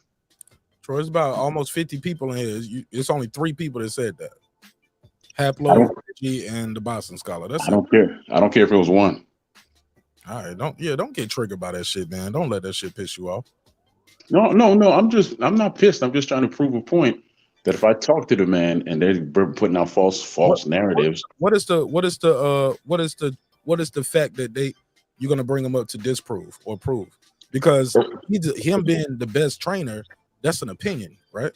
Troy, it's about almost 50 people in here. It's only 3 people that said that. Haplo, Reggie, and the Boston Scholar. That's I don't care. I don't care if it was one. All right, don't get triggered by that shit, man. Don't let that shit piss you off. No. I'm not pissed. I'm just trying to prove a point that if I talk to the man and they're putting out false narratives. What is the fact that you're gonna bring him up to disprove or prove? Because him being the best trainer, that's an opinion, right?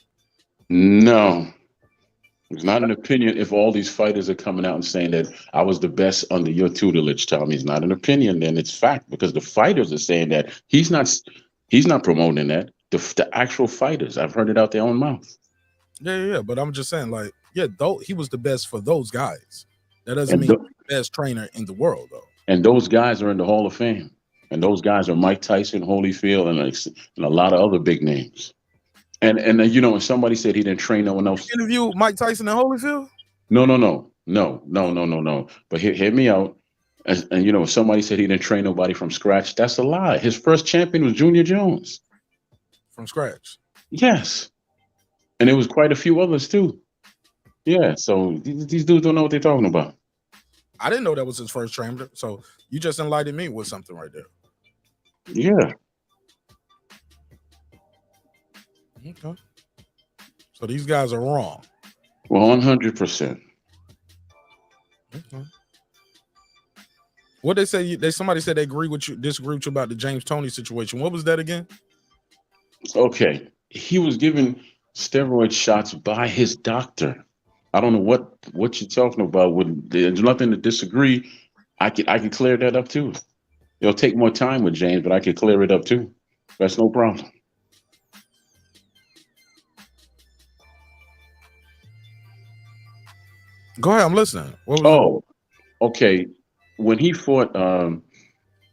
No. It's not an opinion if all these fighters are coming out and saying that I was the best under your tutelage, Tommy. It's not an opinion, then it's fact, because the fighters are saying that. He's not promoting that. The actual fighters, I've heard it out their own mouth. Yeah. But I'm just saying, like, though he was the best for those guys. That doesn't mean he's the best trainer in the world, though. And those guys are in the Hall of Fame. And those guys are Mike Tyson, Holyfield, and a lot of other big names. And you know, when somebody said he didn't train no one else. You interview Mike Tyson and Holyfield? No. But hear me out. And you know, if somebody said he didn't train nobody from scratch, that's a lie. His first champion was Junior Jones. From scratch? Yes. And there was quite a few others too. Yeah, so these dudes don't know what they're talking about. I didn't know that was his first trainer. So you just enlightened me with something right there. Yeah. Okay. So these guys are wrong. 100%. Okay. What they say? Somebody said they disagree with you about the James Toney situation. What was that again? Okay, he was given steroid shots by his doctor. I don't know what you're talking about. There's nothing to disagree. I can clear that up too. It'll take more time with James, but I can clear it up too. That's no problem. Go ahead, I'm listening. Okay. When he fought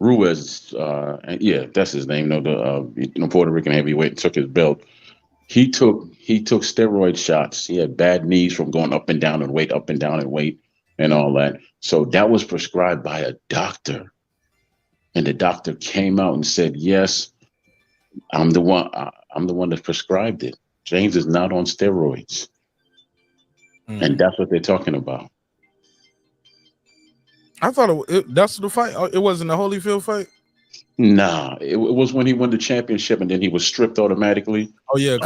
Ruiz, yeah, that's his name. The Puerto Rican heavyweight, took his belt. He took steroid shots. He had bad knees from going up and down in weight, and all that. So that was prescribed by a doctor, and the doctor came out and said, "Yes, I'm the one. I'm the one that prescribed it. James is not on steroids." And that's what they're talking about. I thought that's the fight. It wasn't the Holyfield fight. Nah, it was when he won the championship and then he was stripped automatically. Oh yeah,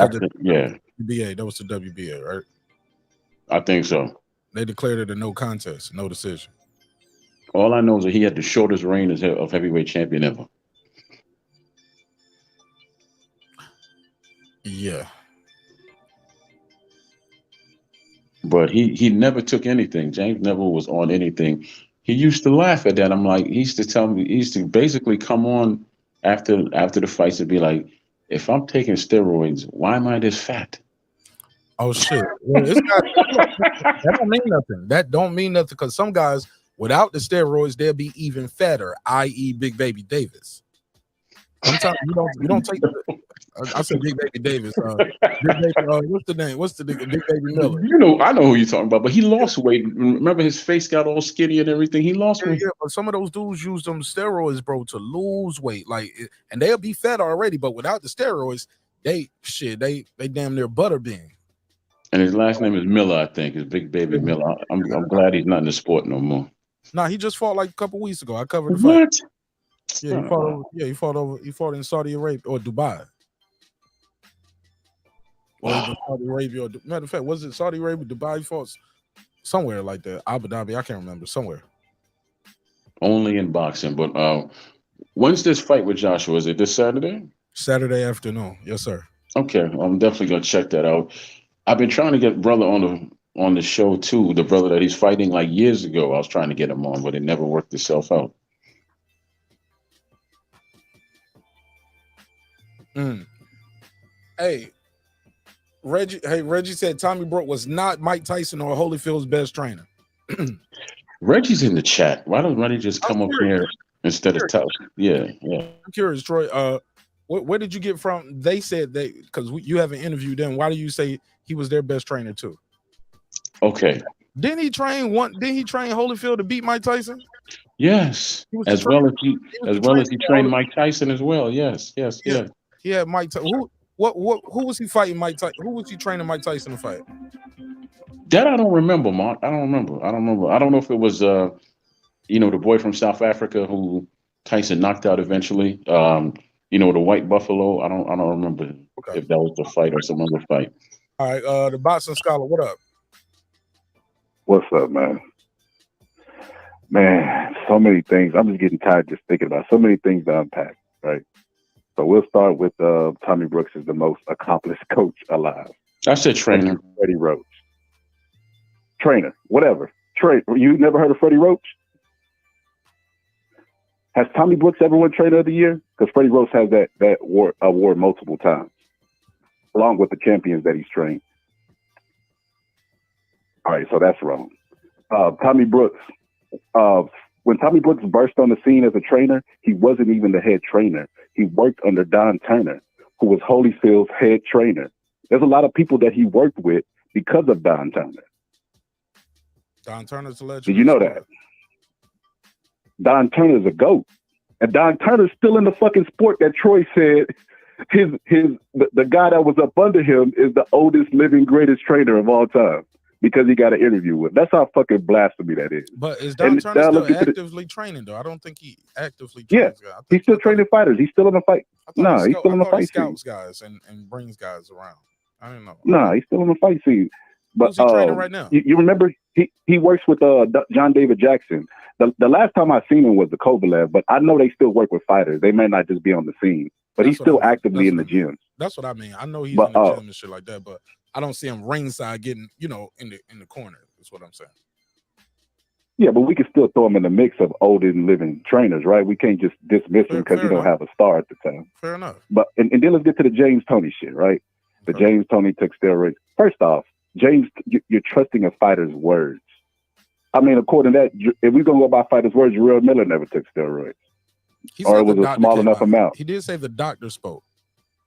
yeah. WBA. That was the WBA, right? I think so. They declared it a no contest, no decision. All I know is that he had the shortest reign of heavyweight champion ever. Yeah. But he never took anything. James never was on anything. He used to laugh at that. I'm like, he used to tell me, he used to basically come on after the fights and be like, if I'm taking steroids, why am I this fat? Oh shit. Well, that don't mean nothing. That don't mean nothing, because some guys without the steroids, they'll be even fatter, i.e. Big Baby Davis. Sometimes you don't take I said Big Baby Davis. Big Baby, what's the name? What's the Big Baby Miller? You know, I know who you're talking about, but he lost weight. Remember, his face got all skinny and everything. He lost weight. Yeah, but some of those dudes use them steroids, bro, to lose weight. And they'll be fat already, but without the steroids, they damn near butterbean. And his last name is Miller, I think. It's Big Baby Miller. I'm glad he's not in the sport no more. Nah, he just fought like a couple weeks ago. I covered the What? fight. Yeah, he fought in Saudi Arabia or Dubai. Or either Saudi Arabia or matter of fact, was it Saudi Arabia, Dubai? He fought somewhere like that. Abu Dhabi, I can't remember. Somewhere. Only in boxing, but when's this fight with Joshua? Is it this Saturday? Saturday afternoon, yes, sir. Okay, I'm definitely gonna check that out. I've been trying to get brother on the show too. The brother that he's fighting like years ago. I was trying to get him on, but it never worked itself out. Hey, Reggie said Tommy Brooks was not Mike Tyson or Holyfield's best trainer. Reggie's in the chat. Why don't Reggie just come up here instead of tell? Yeah. I'm curious, Troy. Where did you get from? They said because you haven't interviewed them. Why do you say he was their best trainer too? Okay. Didn't he train Holyfield to beat Mike Tyson? Yes. As well as he trained Mike Tyson as well. Yes. Yeah, Mike Tyson. Who was he fighting Mike Tyson? Who was he training Mike Tyson to fight? That I don't remember, Mark. I don't remember. I don't know if it was the boy from South Africa who Tyson knocked out eventually. The White Buffalo. I don't remember if that was the fight or some other fight. All right, the boxing scholar, what up? What's up, man? Man, so many things. I'm just getting tired just thinking about so many things to unpack, right? So we'll start with Tommy Brooks is the most accomplished coach alive. I said trainer. Freddie Roach. Trainer, whatever. You never heard of Freddie Roach? Has Tommy Brooks ever won Trainer of the Year? Because Freddie Roach has that award multiple times, along with the champions that he's trained. All right, so that's wrong. Tommy Brooks, when Tommy Brooks burst on the scene as a trainer, he wasn't even the head trainer. He worked under Don Turner, who was Holyfield's head trainer. There's a lot of people that he worked with because of Don Turner. Don Turner's a legend. Did you know that? Don Turner's a GOAT. And Don Turner's still in the fucking sport that Troy said the guy that was up under him is the oldest living greatest trainer of all time because he got an interview with. That's how fucking blasphemy that is. But is Don Turner still actively training though? I don't think he actively trains. Yeah, he's still training fighters. He's still in the fight. No, he's still in the fight scene. Scouts guys and brings guys around. I don't know. No, he's still in the fight scene. But who's he training right now? You remember he works with John David Jackson. The last time I seen him was the Kovalev, but I know they still work with fighters. They may not just be on the scene, but he's still actively in the gym. That's what I mean. I know he's in the gym and shit like that, but I don't see him ringside getting, in the corner. That's what I'm saying. Yeah, but we can still throw him in the mix of old and living trainers, right? We can't just dismiss him because he don't have a star at the time. Fair enough. But and then let's get to the James Toney shit, right? The James Toney took steroids. First off, James, you're trusting a fighter's words. I mean, according to that, if we're gonna go by fighters' words, Jarrell Miller never took steroids, or it was a small enough amount. He did say the doctor spoke.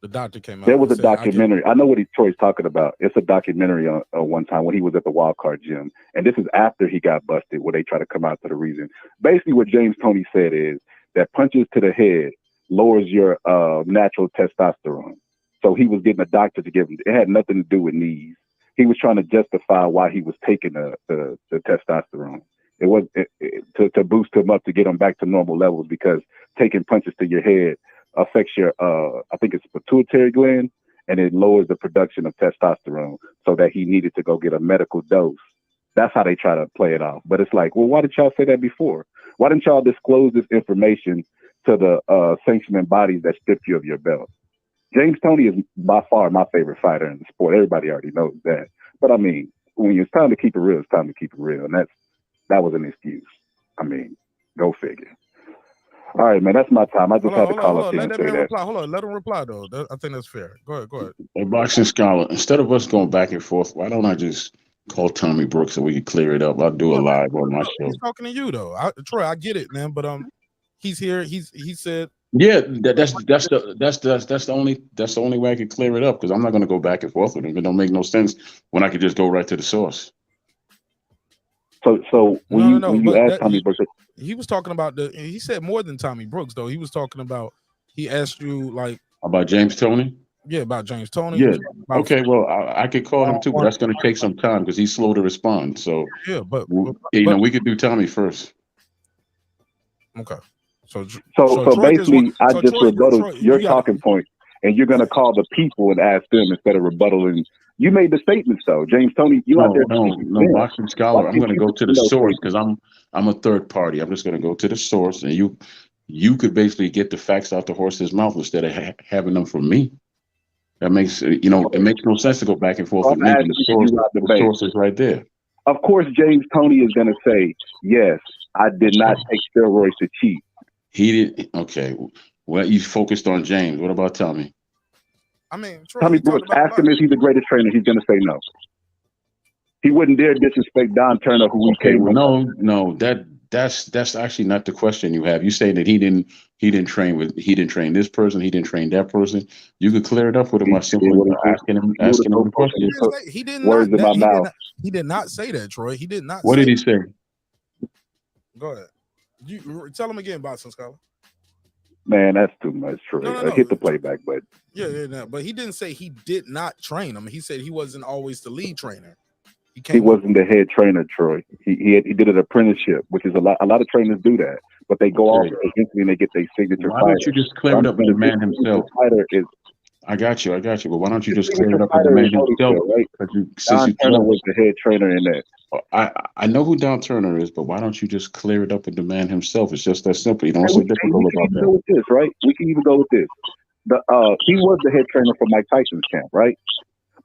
The doctor came out. There was a documentary. I know what Troy's talking about. It's a documentary on one time when he was at the Wild Card Gym, and this is after he got busted, where they try to come out to the reason. Basically, what James Toney said is that punches to the head lowers your natural testosterone. So he was getting a doctor to give him. It had nothing to do with knees. He was trying to justify why he was taking the testosterone. It was to boost him up to get him back to normal levels because taking punches to your head affects your, I think it's pituitary gland, and it lowers the production of testosterone so that he needed to go get a medical dose. That's how they try to play it off. But it's like, well, why did y'all say that before? Why didn't y'all disclose this information to the sanctioning bodies that stripped you of your belt? James Toney is by far my favorite fighter in the sport. Everybody already knows that. But I mean, when it's time to keep it real, it's time to keep it real. And that was an excuse. I mean, go figure. All right, man, that's my time. I just had to call up here and say that. Hold on, let him reply though. I think that's fair. Go ahead. Hey, Boxing Scholar, instead of us going back and forth, why don't I just call Tommy Brooks so we can clear it up? I'll do a live on my show. He's talking to you though, Troy. I get it, man, but he's here. He said. Yeah, that's the only way I can clear it up because I'm not going to go back and forth with him. It don't make no sense when I could just go right to the source. So when you asked Tommy Brooks, he was talking about he said more than Tommy Brooks though. He was talking about he asked you like about James Toney. Yeah, about James Toney. Yeah, Okay, well, I could call him too, but that's going to take some time because he's slow to respond. So, yeah, but we could do Tommy first. Okay. So Troy basically, I just rebutted your talking point, and you're going to call the people and ask them instead of rebuttaling. You made the statements though, James Tony. You out there? No, boxing scholar. I'm going to go to the source because I'm a third party. I'm just going to go to the source, and you could basically get the facts out the horse's mouth instead of having them from me. That makes it makes no sense to go back and forth with me. The source is right there. Of course, James Tony is going to say, yes, I did not take steroids to cheat. He did. Okay. Well, you focused on James. What about Tommy? I mean, Troy, Tommy Brooks, ask him if he's the greatest trainer. He's going to say no. He wouldn't dare disrespect Don Turner, who we came with. No, that's actually not the question you have. You say that he didn't train this person, he didn't train that person. You could clear it up with him by simply asking him the question. He did words in my mouth. He did not say that, Troy. He did not. What did he say? Go ahead. You tell him again, Boxing Scholar. Man, that's too much, Troy. No. Hit the playback button. Yeah. But he didn't say he did not train him. He said he wasn't always the lead trainer. He wasn't the head trainer, Troy. He did an apprenticeship, which is a lot of trainers do that, but they go off eventually and they get their signature. Why don't you just clear it up with the man himself? I got you. But why don't you just clear it up with the man himself? Right? Don Turner was the head trainer in that. I know who Don Turner is, but why don't you just clear it up with the man himself? It's just that simple. You don't so difficult about that. Go with this, right? We can even go with this. He was the head trainer for Mike Tyson's camp, right?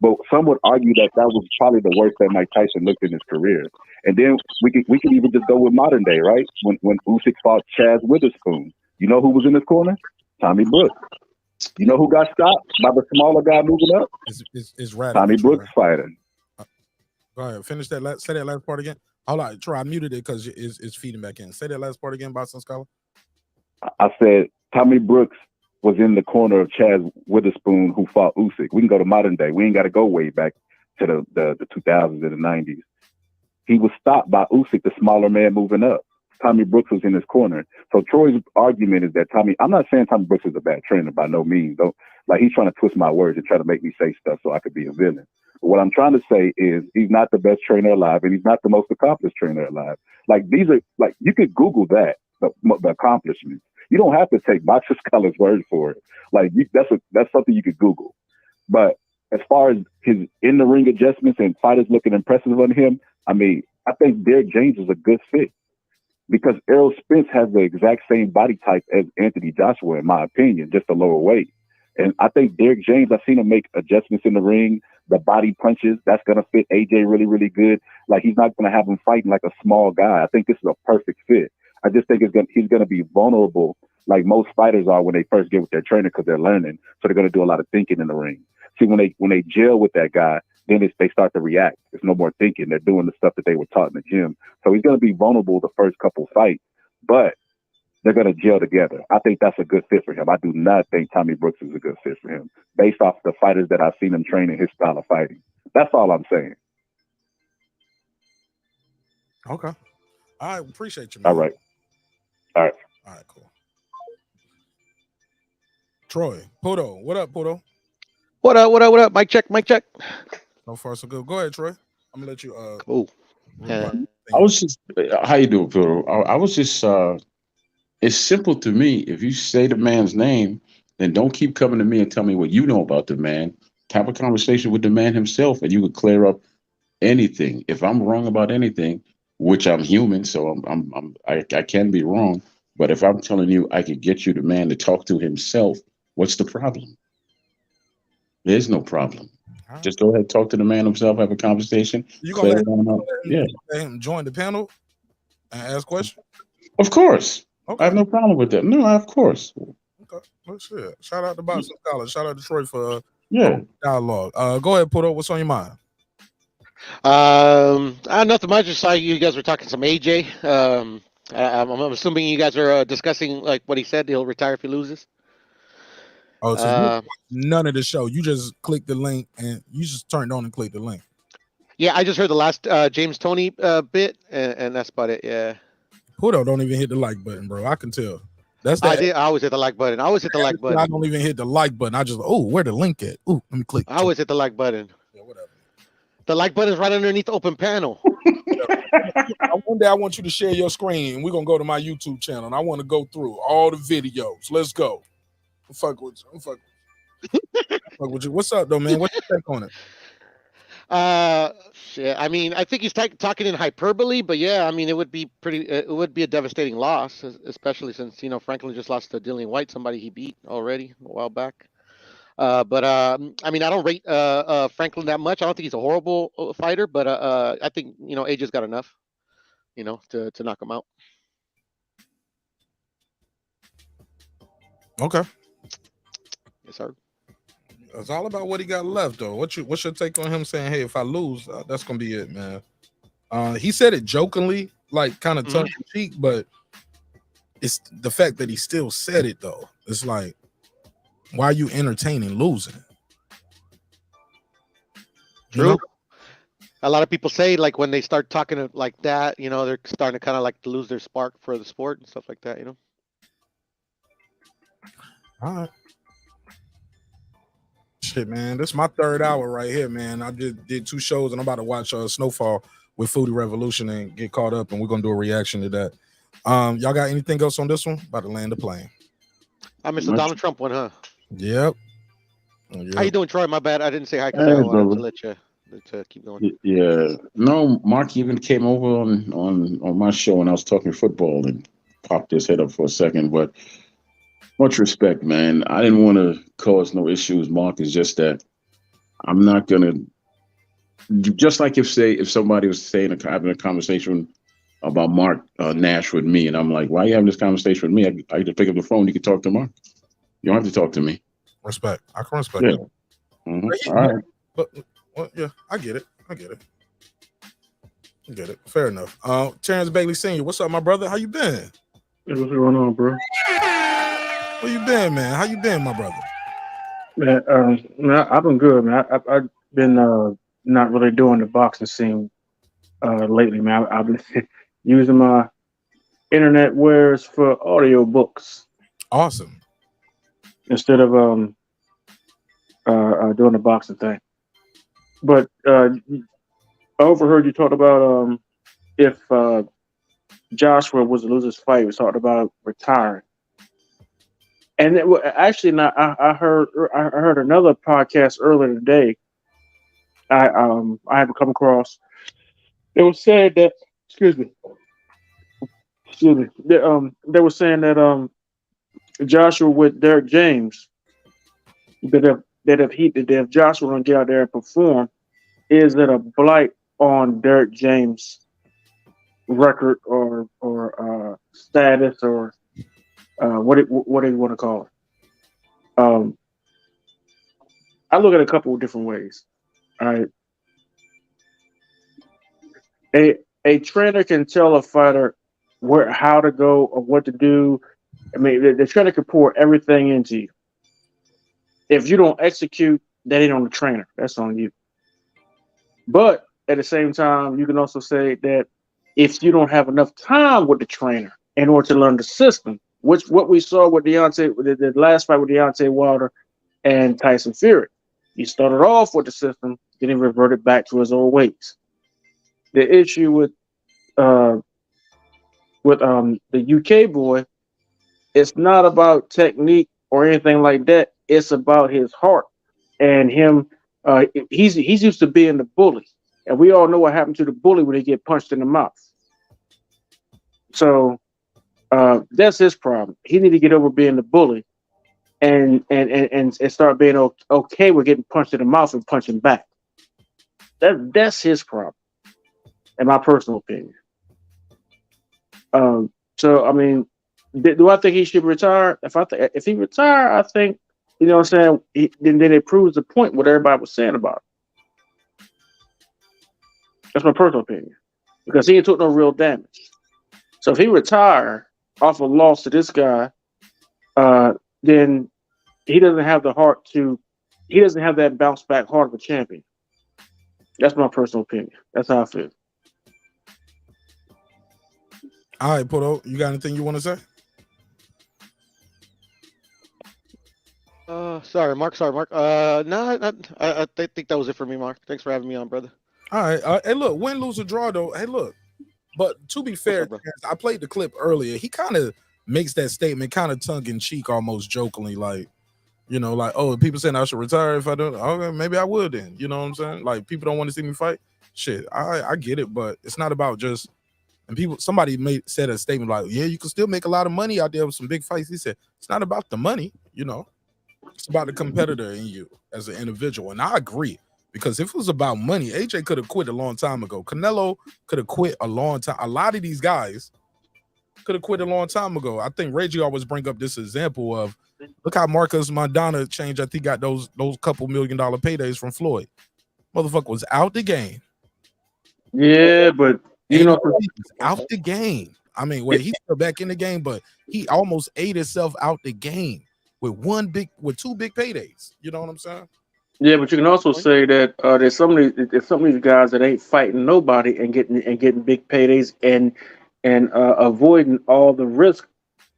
But some would argue that was probably the worst that Mike Tyson looked in his career. And then we could even just go with modern day, right? When Usyk fought Chaz Witherspoon, you know who was in his corner? Tommy Brooks. You know who got stopped by the smaller guy moving up? It's radical. Tommy Brooks fighter. Go ahead. Finish that. Say that last part again. Hold on, Troy. I muted it because it's feeding back in. Say that last part again, Boxing Scholar. I said Tommy Brooks was in the corner of Chaz Witherspoon, who fought Usyk. We can go to modern day. We ain't got to go way back to the 2000s and the 90s. He was stopped by Usyk, the smaller man moving up. Tommy Brooks was in his corner. So Troy's argument is that I'm not saying Tommy Brooks is a bad trainer by no means. Though, like he's trying to twist my words and try to make me say stuff so I could be a villain. But what I'm trying to say is he's not the best trainer alive, and he's not the most accomplished trainer alive. Like these are you could Google that the accomplishments. You don't have to take Boxing Scholar's word for it. Like that's something you could Google. But as far as his in the ring adjustments and fighters looking impressive on him, I mean, I think Derek James is a good fit because Errol Spence has the exact same body type as Anthony Joshua, in my opinion, just a lower weight. And I think Derek James, I've seen him make adjustments in the ring, the body punches, that's going to fit AJ really, really good. Like he's not going to have him fighting like a small guy. I think this is a perfect fit. I just think he's going to be vulnerable like most fighters are when they first get with their trainer because they're learning. So they're going to do a lot of thinking in the ring. See, when they gel with that guy, then they start to react. There's no more thinking. They're doing the stuff that they were taught in the gym. So he's going to be vulnerable the first couple fights, but they're going to gel together. I think that's a good fit for him. I do not think Tommy Brooks is a good fit for him based off the fighters that I've seen him train in his style of fighting. That's all I'm saying. Okay. I appreciate you, man. All right, cool. Troy, Pudo. What up, Pudo? What up? Mic check. So far, so good. Go ahead, Troy. I'm gonna let you cool. I was just how you doing, Pudo? I was just it's simple to me. If you say the man's name, then don't keep coming to me and tell me what you know about the man. Have a conversation with the man himself, and you could clear up anything. If I'm wrong about anything, which I'm human, so I can be wrong. But if I'm telling you I could get you the man to talk to himself, what's the problem? There's no problem. Right. Just go ahead, talk to the man himself, have a conversation. You gonna let him join the panel and ask questions? Of course. Okay. I have no problem with that. No, of course. Okay. Well, shit. Shout out to Boxing Scholar. Shout out to Troy for dialogue. Go ahead, Pudo. What's on your mind? Nothing much. I saw you guys were talking some AJ. I'm assuming you guys are discussing like what he said. He'll retire if he loses. Oh, so none of the show. You just clicked the link and you just turned on and clicked the link. Yeah, I just heard the last James Tony bit, and that's about it. Yeah. Pudo don't even hit the like button, bro. I can tell. That's I that. did. I always hit the like button. I always hit the like button. I don't even hit the like button. I just where the link at? Ooh, let me click. I always hit the like button. Yeah, whatever. The like button is right underneath the open panel. One day I want you to share your screen, and we're gonna go to my YouTube channel, and I want to go through all the videos. Let's go. I'm fuck with you. Fuck with you. What's up, though, man? What's your take on it? Shit. I mean, I think he's talking in hyperbole, but yeah, I mean, it would be it would be a devastating loss, especially since Franklin just lost to Dillian White, somebody he beat already a while back. But I mean, I don't rate Franklin that much. I don't think he's a horrible fighter, but I think AJ's got enough, to knock him out. Okay. Yes, sir. It's all about what he got left, though. What's your take on him saying, "Hey, if I lose, that's gonna be it, man"? He said it jokingly, like kind of tongue in cheek, but it's the fact that he still said it, though. It's like, why are you entertaining losing? True. A lot of people say, like, when they start talking like that, they're starting to kind of like to lose their spark for the sport and stuff like that, All right. Shit, man. This is my third hour right here, man. I did 2 shows, and I'm about to watch Snowfall with Foodie Revolution and get caught up, and we're gonna do a reaction to that. Y'all got anything else on this one? About to land the plane. I missed the Donald Trump one, huh? Yep. How you doing, Troy? My bad. I didn't say hi because I wanted to let you keep going. Yeah. No, Mark even came over on my show and I was talking football and popped his head up for a second, but much respect, man. I didn't want to cause no issues, Mark. It's just that I'm not gonna. Just like if somebody was having a conversation about Mark Nash with me, and I'm like, "Why are you having this conversation with me? I just pick up the phone. You can talk to Mark. You don't have to talk to me." Respect. I can respect it. Mm-hmm. All right. But yeah, I get it. Fair enough. Terrence Bailey Sr., what's up, my brother? How you been? Hey, what's going on, bro? Where you been, man? How you been, my brother? Man, I've been good, man. I've been not really doing the boxing scene lately, man. I've been using my internet wares for audio books. Awesome. Instead of doing the boxing thing. But I overheard you talk about if Joshua was to lose his fight, we talked about retiring. And actually, now I heard another podcast earlier today. I haven't come across. It was said that they were saying that Joshua with Derek James, that if Joshua gonna get out there and perform, is it a blight on Derek James' record or status or what do you want to call it? I look at it a couple of different ways. All right. A trainer can tell a fighter how to go or what to do. I mean, the trainer can pour everything into you. If you don't execute, that ain't on the trainer. That's on you. But at the same time, you can also say that if you don't have enough time with the trainer in order to learn the system, what we saw with the last fight with Deontay Wilder and Tyson Fury, he started off with the system, then he reverted back to his old ways. The issue with the UK boy, it's not about technique or anything like that. It's about his heart and him. He's used to being the bully, and we all know what happened to the bully when he get punched in the mouth. So that's his problem. He need to get over being the bully, and start being okay with getting punched in the mouth and punching back. That's his problem, in my personal opinion. So I mean, do I think he should retire? If he retire, I think, you know what I'm saying, then it proves the point what everybody was saying about it. That's my personal opinion, because he ain't took no real damage. So if he retire off a loss to this guy, then he doesn't have the heart to. He doesn't have that bounce back heart of a champion. That's my personal opinion. That's how I feel. All right, Poto, you got anything you want to say? Sorry, Mark. No, I think that was it for me, Mark. Thanks for having me on, brother. All right. Hey, look, win, lose, or draw, though. Hey, look. But to be fair, I played the clip earlier. He kind of makes that statement kind of tongue in cheek, almost jokingly, like, you know, like, oh, people saying I should retire if I don't. Okay, maybe I would then. You know what I'm saying? Like, people don't want to see me fight. Shit, I get it, but it's not about just. And somebody said a statement like, yeah, you can still make a lot of money out there with some big fights. He said it's not about the money, you know. It's about the competitor in you as an individual. And I agree, because if it was about money, AJ could have quit a long time ago. Canelo could have quit a long time. A lot of these guys could have quit a long time ago. I think Reggie always bring up this example of, look how Marcus Madonna changed. I think got those couple $1 million paydays from Floyd. Motherfucker was out the game. Yeah, but you know, he's out the game. I mean, wait, he's still back in the game, but he almost ate himself out the game with two big paydays. You know what I'm saying? Yeah, but you can also say that there's some of these guys that ain't fighting nobody and getting big paydays and avoiding all the risk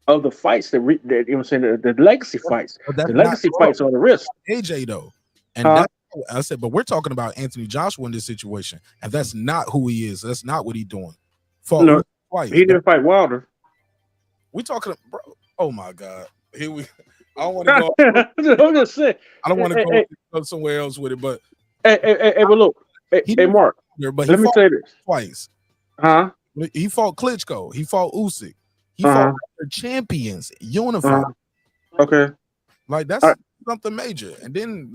of the fights that you know what I'm saying, the legacy fights. The legacy fights are the risk. AJ though, and that's I said, but we're talking about Anthony Joshua in this situation, and that's not who he is. That's not what he's doing. No, he didn't fight Wilder. We talking, bro. Oh my God, here we. I don't want to go. I'm just saying. I don't want to go somewhere else with it, but but look, hey Mark, but let me say this twice. Huh? He fought Klitschko. He fought Usyk. He fought their champions, unified. Okay, like that's something major, and then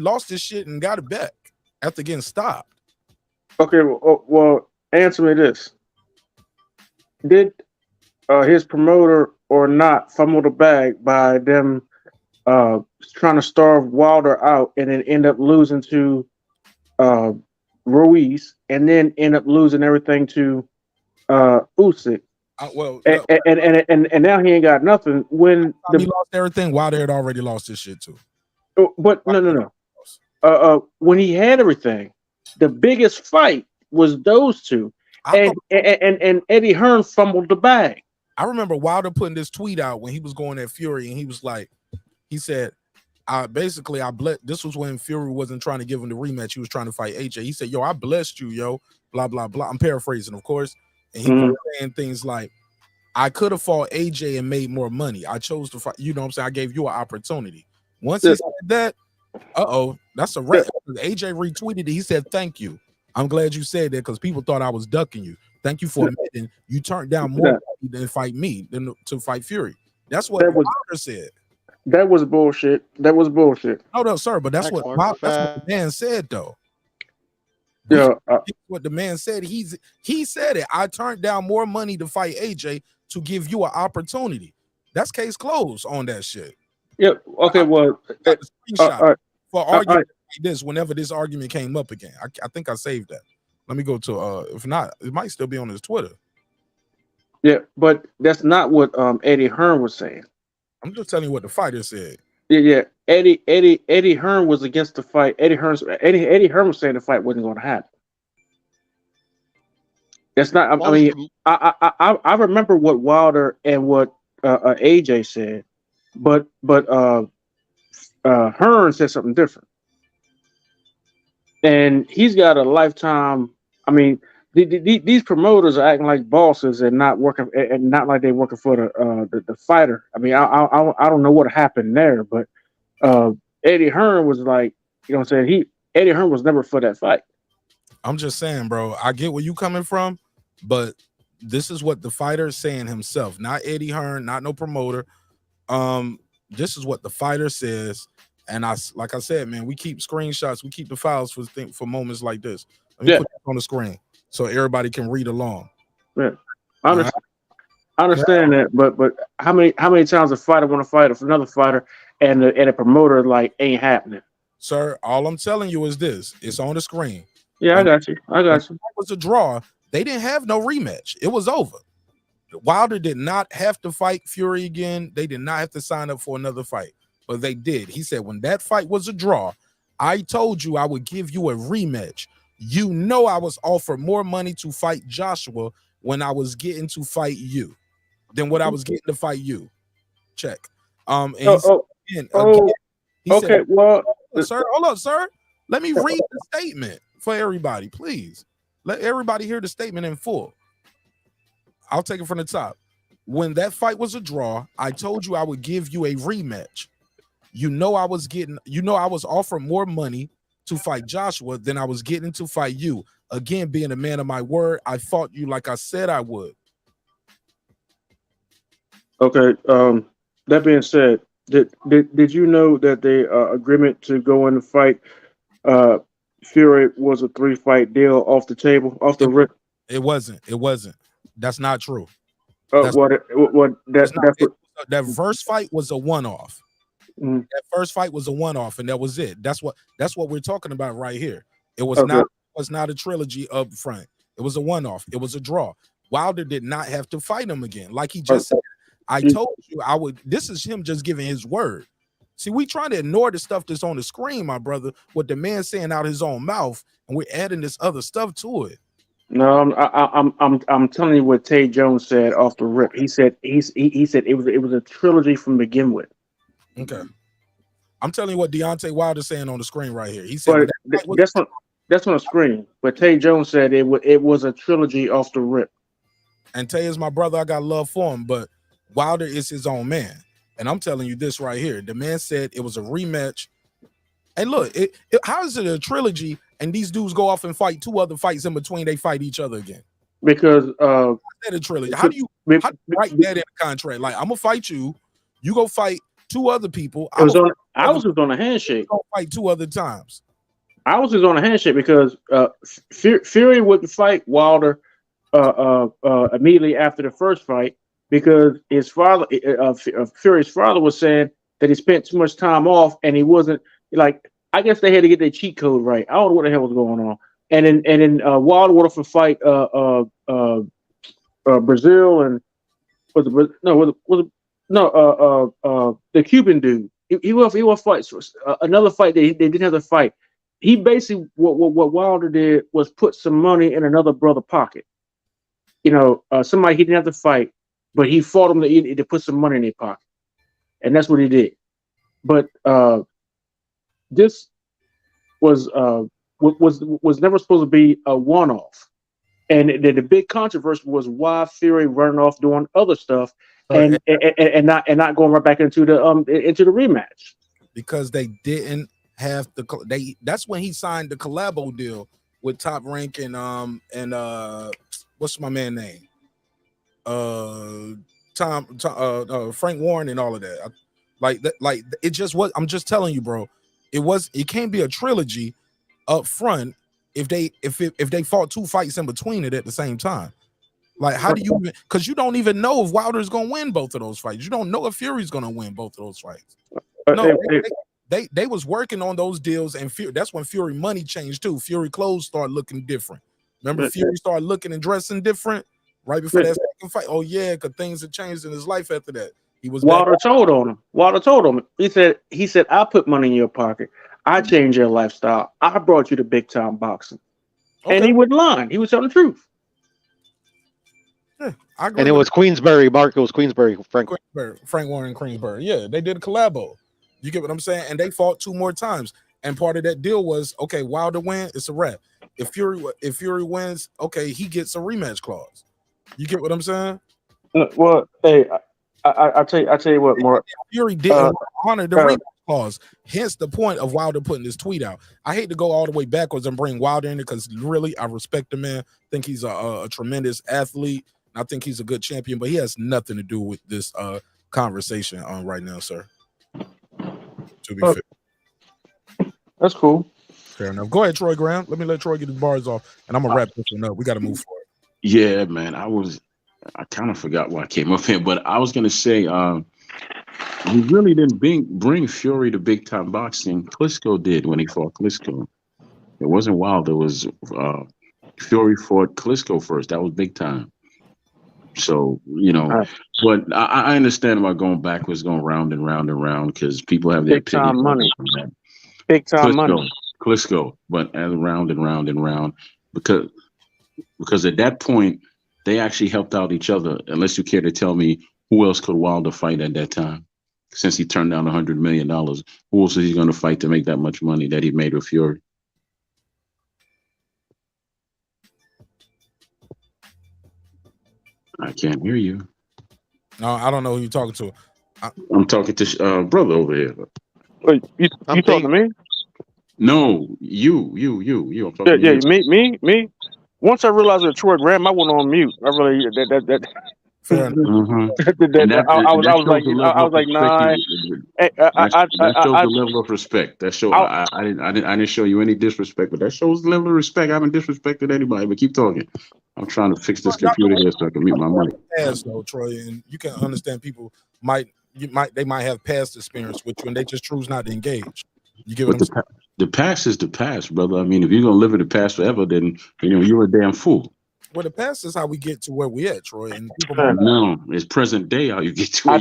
lost his shit and got it back after getting stopped. Okay, well, answer me this: did his promoter or not fumble the bag by them trying to starve Wilder out and then end up losing to Ruiz and then end up losing everything to Usyk? And now he ain't got nothing. When he lost everything, Wilder had already lost his shit too. But no. When he had everything, the biggest fight was those two, and Eddie Hearn fumbled the bag. I remember Wilder putting this tweet out when he was going at Fury, and he was like, he said, I this was when Fury wasn't trying to give him the rematch. He was trying to fight AJ. He said, yo, I blessed you, yo, blah, blah, blah. I'm paraphrasing, of course. And he was saying things like, I could have fought AJ and made more money. I chose to fight, you know what I'm saying? I gave you an opportunity. Once he said that, that's a wrap. AJ retweeted it. He said, thank you. I'm glad you said that because people thought I was ducking you. Thank you for admitting you turned down more than fight me than to fight Fury. That's what Wilder said. That was bullshit. That was bullshit. No, sir, but that's what the man said, though. Yeah, what the man said. He said it. I turned down more money to fight AJ to give you an opportunity. That's case closed on that shit. Yeah. Okay. Well, for argument like this, whenever this argument came up again, I think I saved that. Let me go to if not, it might still be on his Twitter. Yeah, but that's not what Eddie Hearn was saying. I'm just telling you what the fighter said. Yeah. Eddie Hearn was against the fight. Eddie Hearn was saying the fight wasn't going to happen. That's not. I mean, I remember what Wilder and what AJ said, but Hearn said something different, and he's got a lifetime. I mean, these promoters are acting like bosses and not working, and not like they're working for the fighter. I mean, I don't know what happened there, but Eddie Hearn was like, you know what I'm saying? Eddie Hearn was never for that fight. I'm just saying, bro, I get where you coming from, but this is what the fighter is saying himself, not Eddie Hearn, not no promoter. This is what the fighter says, and like I said, man, we keep screenshots, we keep the files for moments like this. Let me put that on the screen so everybody can read along. Yeah, I understand that, but how many times a fighter want to fight another fighter and a promoter like ain't happening? Sir, all I'm telling you is this: it's on the screen. Yeah, I got you. It was a draw. They didn't have no rematch. It was over. Wilder did not have to fight Fury again. They did not have to sign up for another fight, but they did. He said, when that fight was a draw, I told you I would give you a rematch. You know, I was offered more money to fight Joshua when I was getting to fight you than what I was getting to fight you. Check. Again, he okay. said, Well, sir, hold up, sir. Let me read the statement for everybody, please. Let everybody hear the statement in full. I'll take it from the top. When that fight was a draw, I told you I would give you a rematch. I was offered more money to fight Joshua than I was getting to fight you. Again, being a man of my word, I fought you like I said I would. Okay. That being said, did you know that the agreement to go in the fight, Fury was a 3-fight deal off the table, off the rip? It wasn't. That's not true. That first fight was a one-off. That first fight was a one-off, and that was it. That's what we're talking about right here. It was not a trilogy up front. It was a one-off. It was a draw. Wilder did not have to fight him again. Like he just said, I told you I would. This is him just giving his word. See, we trying to ignore the stuff that's on the screen, my brother, what the man saying out his own mouth, and we're adding this other stuff to it. No, I'm telling you what Tay Jones said off the rip. He said he said it was a trilogy from begin with. Okay, I'm telling you what Deontay Wilder's saying on the screen right here. He said that's on the screen. But Tay Jones said it was a trilogy off the rip. And Tay is my brother. I got love for him, but Wilder is his own man. And I'm telling you this right here. The man said it was a rematch. And look, how is it a trilogy and these dudes go off and fight 2 other fights in between they fight each other again? Because a trilogy. How do you write that in a contract? Like, I'm gonna fight you, you go fight 2 other people. I was just on a handshake. Go fight 2 other times. I was just on a handshake because Fury wouldn't fight Wilder immediately after the first fight because his father, Fury's father, was saying that he spent too much time off and he wasn't like. I guess they had to get their cheat code right. I don't know what the hell was going on. And then Wilder wanted to fight Brazil and the Cuban dude. He will fight another fight that they didn't have to fight. He basically what Wilder did was put some money in another brother's pocket. Somebody he didn't have to fight, but he fought him to put some money in their pocket, and that's what he did. But this was never supposed to be a one-off, and the big controversy was why Fury running off doing other stuff and not going right back into the rematch because they didn't have that's when he signed the collabo deal with Top Rank and what's my man name? Frank Warren and all of that. It just was. I'm just telling you, bro. It can't be a trilogy up front if they fought 2 fights in between it at the same time. Like, how do you? Because you don't even know if Wilder's gonna win both of those fights. You don't know if Fury's gonna win both of those fights. No, they was working on those deals, and that's when Fury money changed too. Fury clothes started looking different. Remember, Fury started looking and dressing different right before that second fight. Oh yeah, because things had changed in his life after that. He was Wilder told him. He said, I put money in your pocket. I changed your lifestyle. I brought you to big time boxing. Okay. And he wouldn't lie. He was telling the truth. Yeah, and it was Queensberry, Mark. It was Queensberry, Frank Warren and Queensberry. Yeah, they did a collabo. You get what I'm saying? And they fought 2 more times. And part of that deal was, okay, Wilder win, it's a wrap. If Fury wins, okay, he gets a rematch clause. You get what I'm saying? Well, hey, I tell you what, Mark. Fury didn't honor the rematch clause. Hence the point of Wilder putting this tweet out. I hate to go all the way backwards and bring Wilder in it because really I respect the man. I think he's a tremendous athlete. I think he's a good champion, but he has nothing to do with this conversation on right now, sir. To be fair. That's cool. Fair enough. Go ahead, Troy Graham. Let me let Troy get his bars off, and I'm gonna wrap this one up. We got to move forward. Yeah, man. I kind of forgot why I came up here, but I was gonna say we really didn't bring Fury to big time boxing. Klitschko did when he fought Klitschko. It wasn't Wilder. It was Fury fought Klitschko first. That was big time. So, but I understand about going backwards, going round and round and round because people have their big time money. Big time money. Klitschko, but as round and round and round because at that point they actually helped out each other. Unless you care to tell me who else could Wilder fight at that time? since he turned down $100 million. Who else is he going to fight to make that much money that he made with Fury? I can't hear you. No, I don't know who you're talking to. I'm talking to brother over here. Wait, you talking to me? No, you. I'm talking Yeah, to you. me. Once I realized that Troy Graham, I went on mute. I really that. Fair enough. I was like, nah. That shows the level of respect. That show I didn't show you any disrespect, but that shows the level of respect. I haven't disrespected anybody, but keep talking. I'm trying to fix this computer here so I can mute my mic. Past though, Troy, and you can understand people they might have past experience with you, and they just choose not to engage. You get what I'm saying? The past is the past, brother. I mean, if you're gonna live in the past forever, then you're a damn fool. Well, the past is how we get to where we at, Troy. And people no, it's present day how you get to where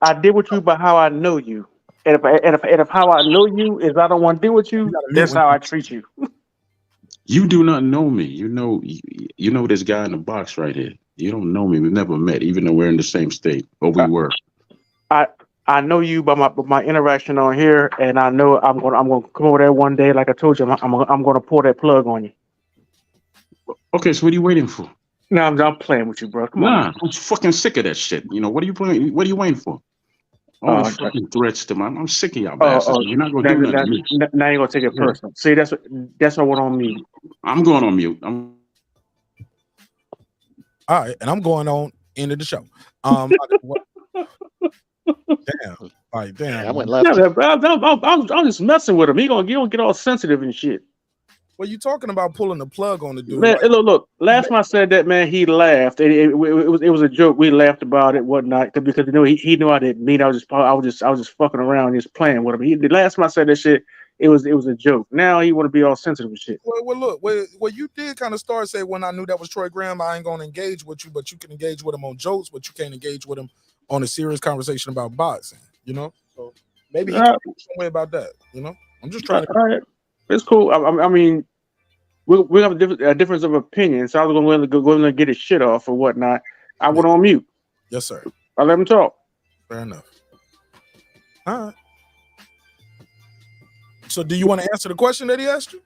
I deal with you by how I know you. And if how I know you is I don't want to deal with you, that's how I treat you. You do not know me. You know this guy in the box right here. You don't know me. We've never met, even though we're in the same state, or we were. I know you by my interaction on here, and I know I'm gonna come over there one day. Like I told you, I'm gonna pull that plug on you. Okay, so what are you waiting for? No, I'm playing with you, bro. Come on. I'm fucking sick of that shit. What are you playing? What are you waiting for? All the fucking threats to I'm sick of y'all bastards. You're not gonna do nothing to me. Now you're gonna take it personal. See, that's what went on mute. I'm going on mute. All right, and I'm going on into the show. Damn. All right, damn. I went left. I'm just messing with him. He gonna get all sensitive and shit. Well, you talking about pulling the plug on the dude? Man, look. Last time I said that, man, he laughed. It was a joke. We laughed about it, whatnot, because he knew I didn't mean. I was just fucking around, just playing with him. The last time I said that shit, it was a joke. Now he want to be all sensitive and shit. Well, look. Well, you did kind of start say when I knew that was Troy Graham, I ain't gonna engage with you, but you can engage with him on jokes, but you can't engage with him on a serious conversation about boxing. So maybe he can do something about that. I'm just trying to. All right, it's cool. I mean. We have a difference of opinion, so I was going to go and get his shit off or whatnot. I went on mute. Yes, sir. I let him talk. Fair enough. All right. So, do you want to answer the question that he asked you?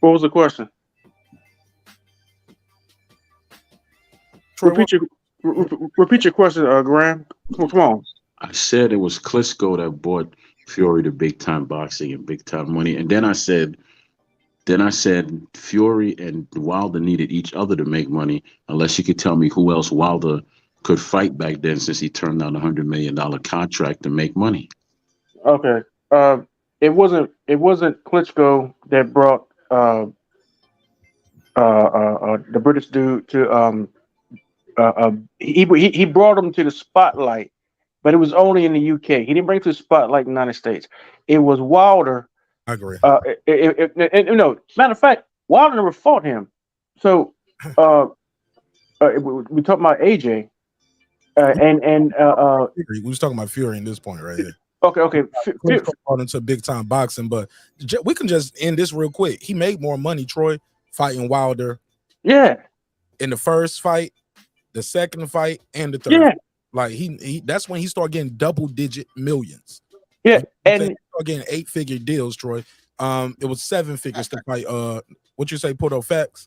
What was the question? Troy, repeat your question, Graham. Come on. I said it was Klitschko that bought Fury to big time boxing and big time money, and then I said Fury and Wilder needed each other to make money, unless you could tell me who else Wilder could fight back then, since he turned down a $100 million contract to make money. Okay. It wasn't Klitschko that brought the British dude to he brought him to the spotlight, but it was only in the UK. He didn't bring it to the spotlight in the United States. It was Wilder. I agree. Matter of fact, Wilder never fought him. So we talking about AJ, we was talking about Fury in this point right here. Okay. Brought into big time boxing, but we can just end this real quick. He made more money, Troy, fighting Wilder. Yeah. In the first fight, the second fight, and the third. Yeah. Like he that's when he started getting double-digit millions. Yeah, and getting 8-figure deals, Troy. It was 7 figures to fight. What you say, Porto Facts?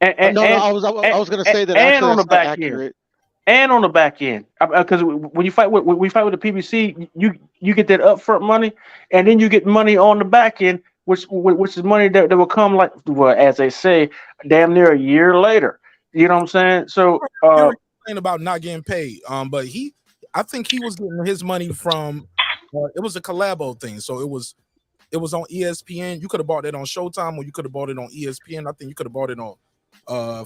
I was going to say that. And on the back end, and on the back end, because when you fight with the PBC, you get that upfront money, and then you get money on the back end, which is money that will come as they say, damn near a year later. You know what I'm saying? So about not getting paid, but I think he was getting his money from. It was a collabo thing, so it was on ESPN. You could have bought it on Showtime, or you could have bought it on ESPN. I think you could have bought it on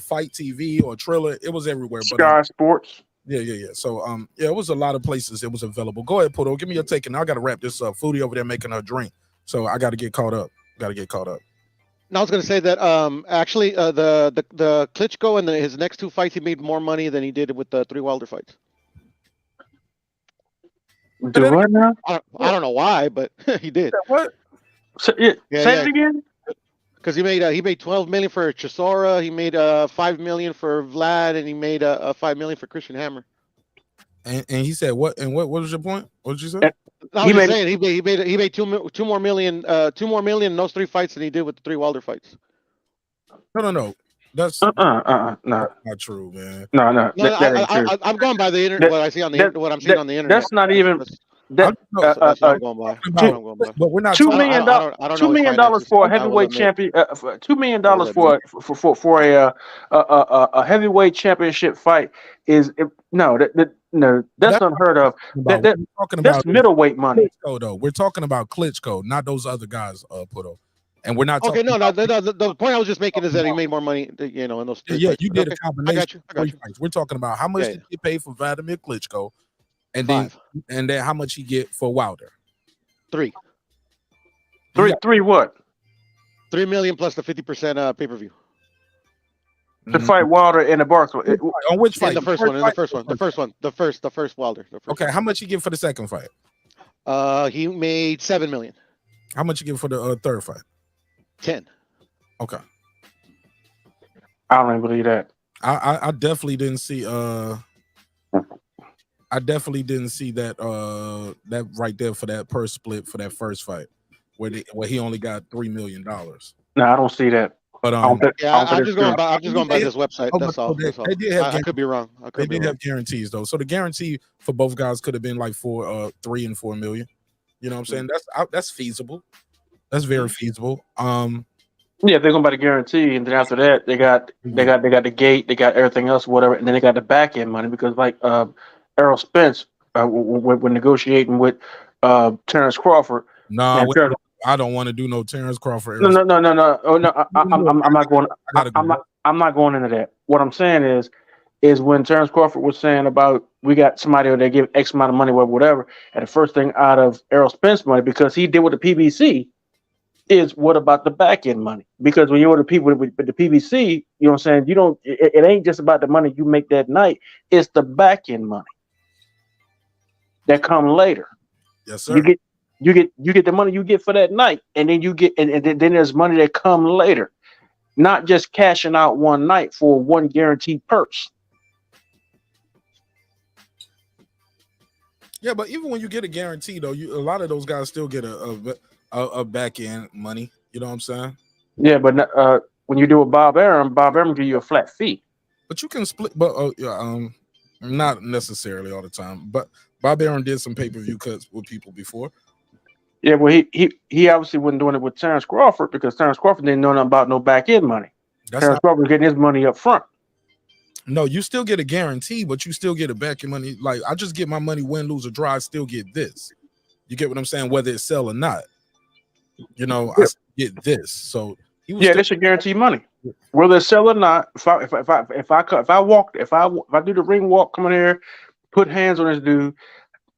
Fight TV or Triller. It was everywhere. Sky Sports. Yeah. So it was a lot of places it was available. Go ahead, Puto. Give me your take, and I got to wrap this up. Foodie over there making her drink, so I got to get caught up. No, I was going to say that actually the Klitschko and his next 2 fights, he made more money than he did with the 3 Wilder fights. Do what now? I don't know why, but he did. What? Say it again. Because he made 12 million for Chisora, he made 5 million for Vlad, and he made 5 million for Christian Hammer. And he said what? And what was your point? What did you say? I was just saying he made two more million in those 3 fights than he did with the 3 Wilder fights. No. That's no. Not true, man. No. No, I'm going by the internet. What I see on the what I'm seeing on the internet. That's not even. That's what I'm going by. But we're not $2 million. $2 million for a heavyweight champion. $2 million for a heavyweight championship fight is that's unheard of. That's middleweight money. Klitschko, though. We're talking about Klitschko, not those other guys, Puto. And we're not okay. talking The point I was just making is that he made more money, in those. Yeah, you did okay. a combination. I got you. We're talking about how much did he pay for Vladimir Klitschko, and then how much he get for Wilder. 3. Three what? 3 million plus the 50% pay-per-view. To fight Wilder in the Barclay. On which fight? In the first one. The first Wilder. Okay, how much he get for the second fight? He made 7 million. How much you get for the third fight? 10. Okay. I don't even believe that. I definitely didn't see that that right there for that purse split for that first fight where he only got $3 million. No, I don't see that. But I'm just going by this website. That's all. They did have I could be wrong. They did have guarantees though. So the guarantee for both guys could have been like 3 and 4 million. You know what I'm saying? That's feasible. That's very feasible. Yeah, they're going by the guarantee, and then after that, they got the gate, they got everything else, whatever, and then they got the back end money because like Errol Spence when negotiating with Terrence Crawford. No, I don't want to do no Terrence Crawford. No. Oh no, I'm not going. I'm not going into that. What I'm saying is when Terrence Crawford was saying about we got somebody that give X amount of money or whatever, and the first thing out of Errol Spence money because he did with the PBC is what about the back end money? Because when you're with the people with the PBC, you know what I'm saying, it ain't just about the money you make that night, it's the back end money that come later. Yes, sir. You get the money you get for that night, and then you get and then there's money that come later, not just cashing out one night for one guaranteed purse. Yeah, but even when you get a guarantee, though, a lot of those guys still get a back end money. You know what I'm saying? Yeah, but when you do with Bob Arum give you a flat fee. But you can split, but not necessarily all the time. But Bob Arum did some pay-per-view cuts with people before. Yeah, well, he obviously wasn't doing it with Terrence Crawford because Terrence Crawford didn't know nothing about no back end money. Terrence Crawford was getting his money up front. No, you still get a guarantee, but you still get a back end money. Like I just get my money, win, lose, or draw. I still get this. You get what I'm saying? Whether it's sell or not, I still get this. So that's your guaranteed money, whether it's sell or not. If I do the ring walk, come in here, put hands on this dude.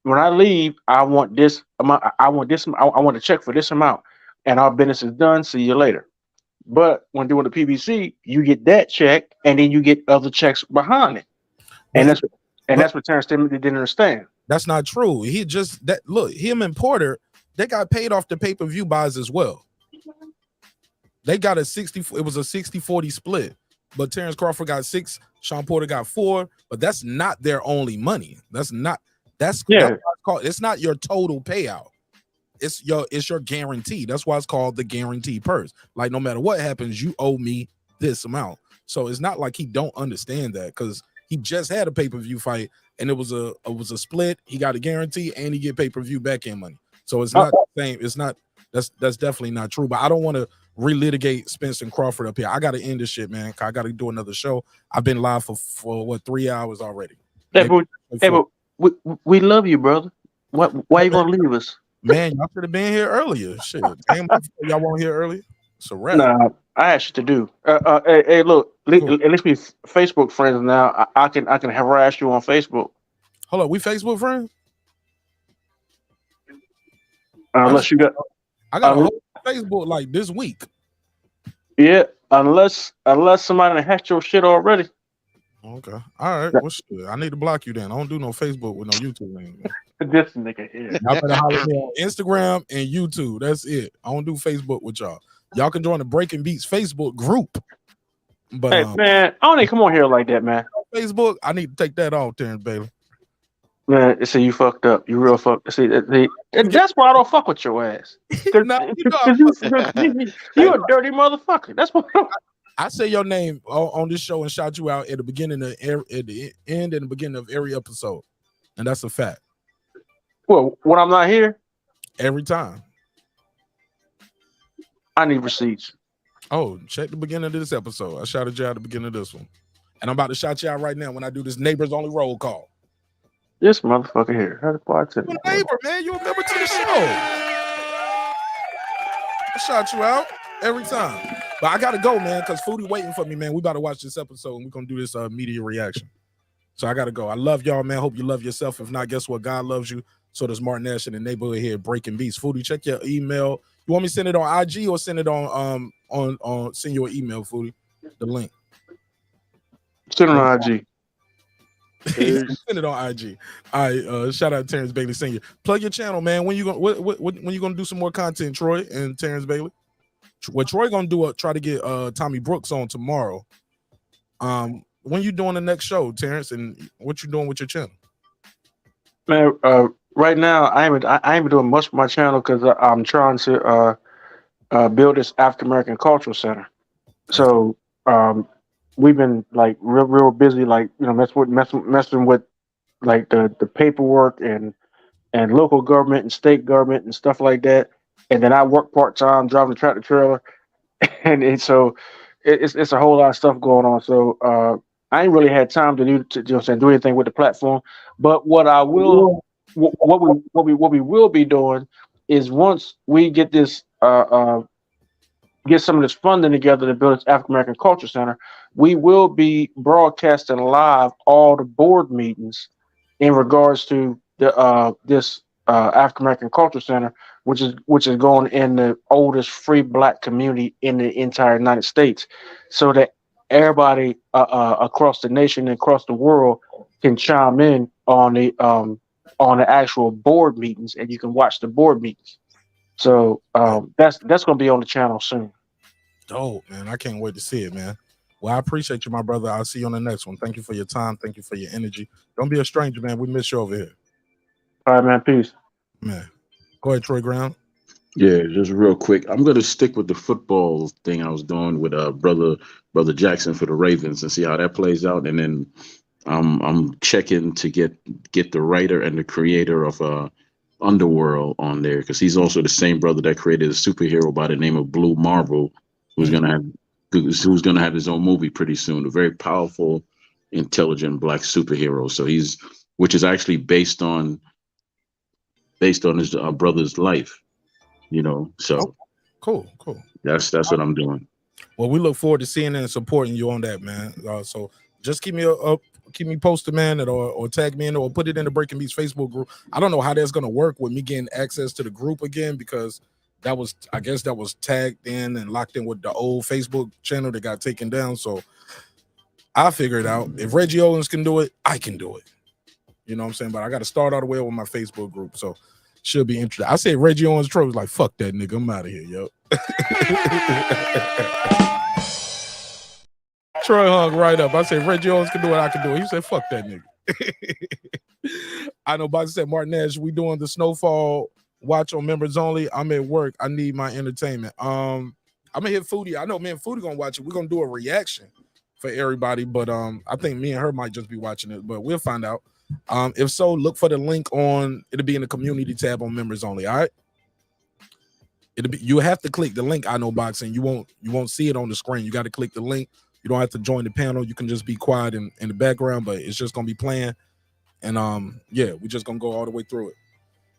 When I leave, I want this amount. I want a check for this amount, and our business is done. See you later. But when doing the PBC, you get that check, and then you get other checks behind it, and that's what Terrence didn't understand. That's not true. Him and Porter, they got paid off the pay-per-view buys as well. They got it was a 60-40 split, but Terrence Crawford got 6, Sean Porter got 4, but that's not their only money. That's what it's called. It's not your total payout. It's your guarantee. That's why it's called the guarantee purse. Like no matter what happens, you owe me this amount. So it's not like he don't understand that because he just had a pay-per-view fight and it was a split. He got a guarantee and he get pay-per-view back end money. So it's not the same. It's not. That's definitely not true. But I don't want to relitigate Spence and Crawford up here. I got to end this shit, man. I got to do another show. I've been live for 3 hours already. But we love you, brother. Why you gonna leave us? Man, y'all should have been here earlier. Shit, damn, y'all weren't here earlier. It's a wrap. Nah, I asked you to do. Hey, look, at least we Facebook friends now. I can harass you on Facebook. Hold on, we Facebook friends? Unless you got, I got a whole Facebook like this week. Yeah, unless somebody hacked your shit already. Okay, all right. Well, shit, I need to block you then. I don't do no Facebook with no YouTube name. This nigga here. Y'all better holler me on Instagram and YouTube. That's it. I don't do Facebook with y'all. Y'all can join the Breaking Beats Facebook group. But hey man, I don't need to come on here like that, man. Facebook, I need to take that off, Terrence Bailey. Man, see, you fucked up. You real fucked. See, that's why I don't fuck with your ass. Cause, Nah, you a dirty motherfucker. That's why. I say your name on this show and shout you out at the beginning of at the end and the beginning of every episode, and that's a fact. Well, when I'm not here, every time. I need receipts. Oh, check the beginning of this episode. I shouted you out at the beginning of this one, and I'm about to shout you out right now when I do this neighbors only roll call. This motherfucker here. How the fuck You a neighbor, man. You a member to the show. I shout you out every time. But I gotta go, man, because Foodie waiting for me, man. We about to watch this episode and we're gonna do this media reaction. So I gotta go. I love y'all, man. Hope you love yourself. If not, guess what? God loves you. So does Martin Nash in the neighborhood here, Breaking Beats. Foodie, check your email. You want me to send it on IG or send it on send your email, Foodie? The link. Send it on IG. Send it on IG. All right, shout out to Terrence Bailey Sr. Plug your channel, man. When you gonna when you gonna do some more content, Troy and Terrence Bailey? What Troy gonna do? Try to get Tommy Brooks on tomorrow. When you doing the next show, Terrence, and what you doing with your channel? Man, right now I ain't doing much for my channel because I'm trying to build this African American Cultural Center. So we've been like real busy, like messing with like the paperwork and local government and state government and stuff like that. And then I work part-time driving a tractor trailer, and so it's a whole lot of stuff going on. So I ain't really had time to do anything with the platform. But what I will, what we will be doing is once we get this get some of this funding together to build this African American Culture Center, we will be broadcasting live all the board meetings in regards to the this African American Culture Center, which is going in the oldest free black community in the entire United States, so that everybody across the nation and across the world can chime in on the actual board meetings, and you can watch the board meetings. So that's going to be on the channel soon. Dope, man. I can't wait to see it, man. Well, I appreciate you, my brother. I'll see you on the next one. Thank you for your time. Thank you for your energy. Don't be a stranger, man. We miss you over here. All right, man. Peace. Man. Go ahead, Troy Brown. Yeah, just real quick. I'm gonna stick with the football thing I was doing with brother Jackson for the Ravens and see how that plays out. And then I'm checking to get the writer and the creator of Underworld on there, because he's also the same brother that created a superhero by the name of Blue Marvel, who's gonna have his own movie pretty soon. A very powerful, intelligent black superhero. So which is actually based on his brother's life. So cool. That's what I'm doing. Well, we look forward to seeing and supporting you on that, man. So just keep me posted, man, or tag me in or put it in the Breaking Beats Facebook group. I don't know how that's gonna work with me getting access to the group again, because I guess that was tagged in and locked in with the old Facebook channel that got taken down. So I'll figure it out. If Reggie Owens can do it, I can do it. You know what I'm saying? But I got to start all the way with my Facebook group. So should be interesting. I said Reggie Owens Troy was like, fuck that nigga. I'm out of here, yo. Troy hung right up. I said Reggie Owens can do it, I can do it. He said, fuck that nigga. I know Boxer said, Martin Nash, we doing the Snowfall watch on members only. I'm at work. I need my entertainment. I'm gonna hit Foodie. I know me and Foodie gonna watch it. We're gonna do a reaction for everybody, but I think me and her might just be watching it, but we'll find out. If so, look for the link it'll be in the community tab on members only. All right. You have to click the link. I know boxing. You won't see it on the screen. You got to click the link. You don't have to join the panel. You can just be quiet in the background, but it's just gonna be playing. And yeah, we're just gonna go all the way through it.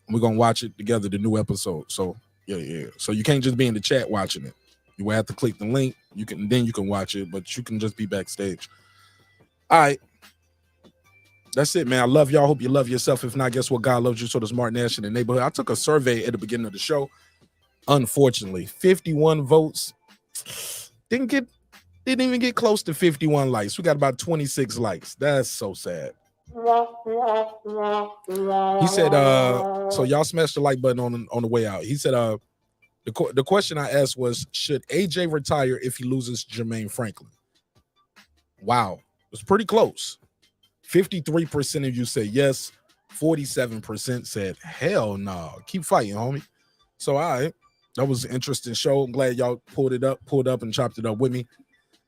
And we're gonna watch it together, the new episode. So yeah. So you can't just be in the chat watching it. You will have to click the link. You can watch it, but you can just be backstage. All right. That's it, man. I love y'all. Hope you love yourself. If not, guess what? God loves you. So does Martin Nash in the neighborhood. I took a survey at the beginning of the show. Unfortunately, 51 votes. Didn't even get close to 51 likes. We got about 26 likes. That's so sad. He said, so y'all smashed the like button on the way out. He said, the question I asked was, should AJ retire if he loses Jermaine Franklin? Wow. It was pretty close. 53% of you say yes. 47% said, hell no. Keep fighting, homie. So, all right. That was an interesting show. I'm glad y'all pulled up and chopped it up with me.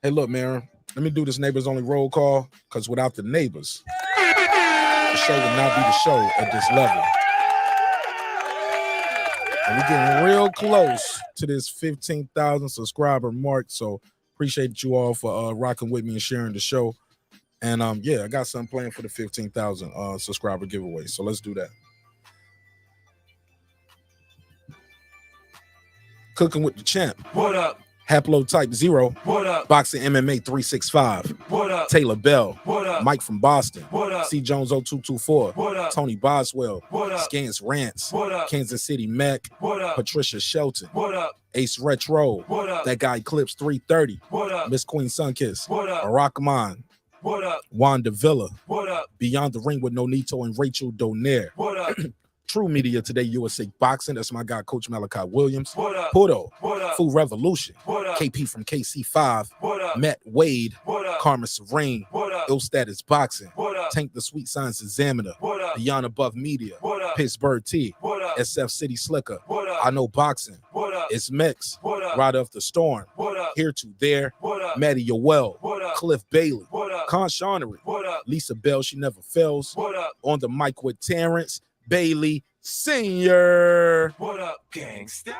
Hey, look, man, let me do this neighbors only roll call, because without the neighbors, the show would not be the show at this level. And we're getting real close to this 15,000 subscriber mark. So appreciate you all for rocking with me and sharing the show. And yeah, I got something planned for the 15,000 subscriber giveaway. So let's do that. Cooking with the champ. What up? Haplotype 0. What up? Boxing MMA 365. What up? Taylor Bell. What up? Mike from Boston. What up? C Jones 0224. What up? Tony Boswell. What up? Scans Rants. What up? Kansas City Mac. What up? Patricia Shelton. What up? Ace Retro. What up? That guy Clips 330. What up? Miss Queen Sunkiss. What up? Barack Aman. What up? Wanda Villa. What up? Beyond the Ring with Nonito and Rachel Donaire. What up? True Media Today USA Boxing. That's my guy, Coach Malachi Williams. What up? Pudo. What up? Food Revolution. What up? KP from KC5. What up? Matt Wade. What up? Karma Serene. What up? Ill Status Boxing. What up? Tank the Sweet Science Examiner. What up? Beyond Above Media. What up? Pittsburgh T. What up? SF City Slicker. What up? I Know Boxing. What up? It's Mex. What up? Ride of the Storm. What up? Here to There. What up? Maddie Yoel. What up? Cliff Bailey. What up? Con Shawnery. What up? Lisa Bell, She Never Fails. What up? On the mic with Terrence Bailey Sr. What up, gangsta?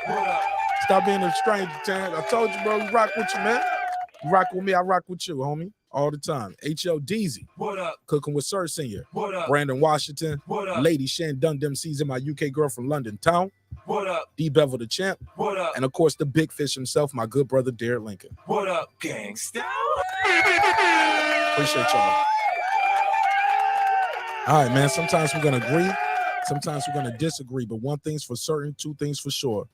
What up? Stop being a stranger, Terrence. I told you, bro, we rock with you, man. You rock with me, I rock with you, homie. All the time. HL Deezy. What up? Cooking with Sir Senior. What up? Brandon Washington. What up? Lady Shan Dundem season, my UK girl from London town. What up? D Bevel the champ. What up? And of course, the big fish himself, my good brother Derek Lincoln. What up, gangsta? Appreciate y'all. All right, man. Sometimes we're gonna agree, sometimes we're gonna disagree, but one thing's for certain, two things for sure.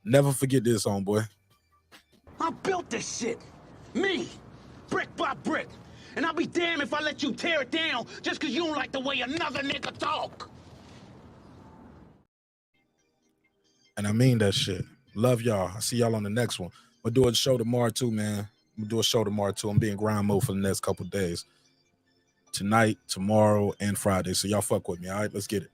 Never forget this, homeboy. I built this shit. Me. Brick by brick. And I'll be damned if I let you tear it down just because you don't like the way another nigga talk. And I mean that shit. Love y'all. I'll see y'all on the next one. We'll do a show tomorrow too, man. We'll do a show tomorrow too. I'm being grind mode for the next couple days. Tonight, tomorrow, and Friday. So y'all fuck with me, all right? Let's get it.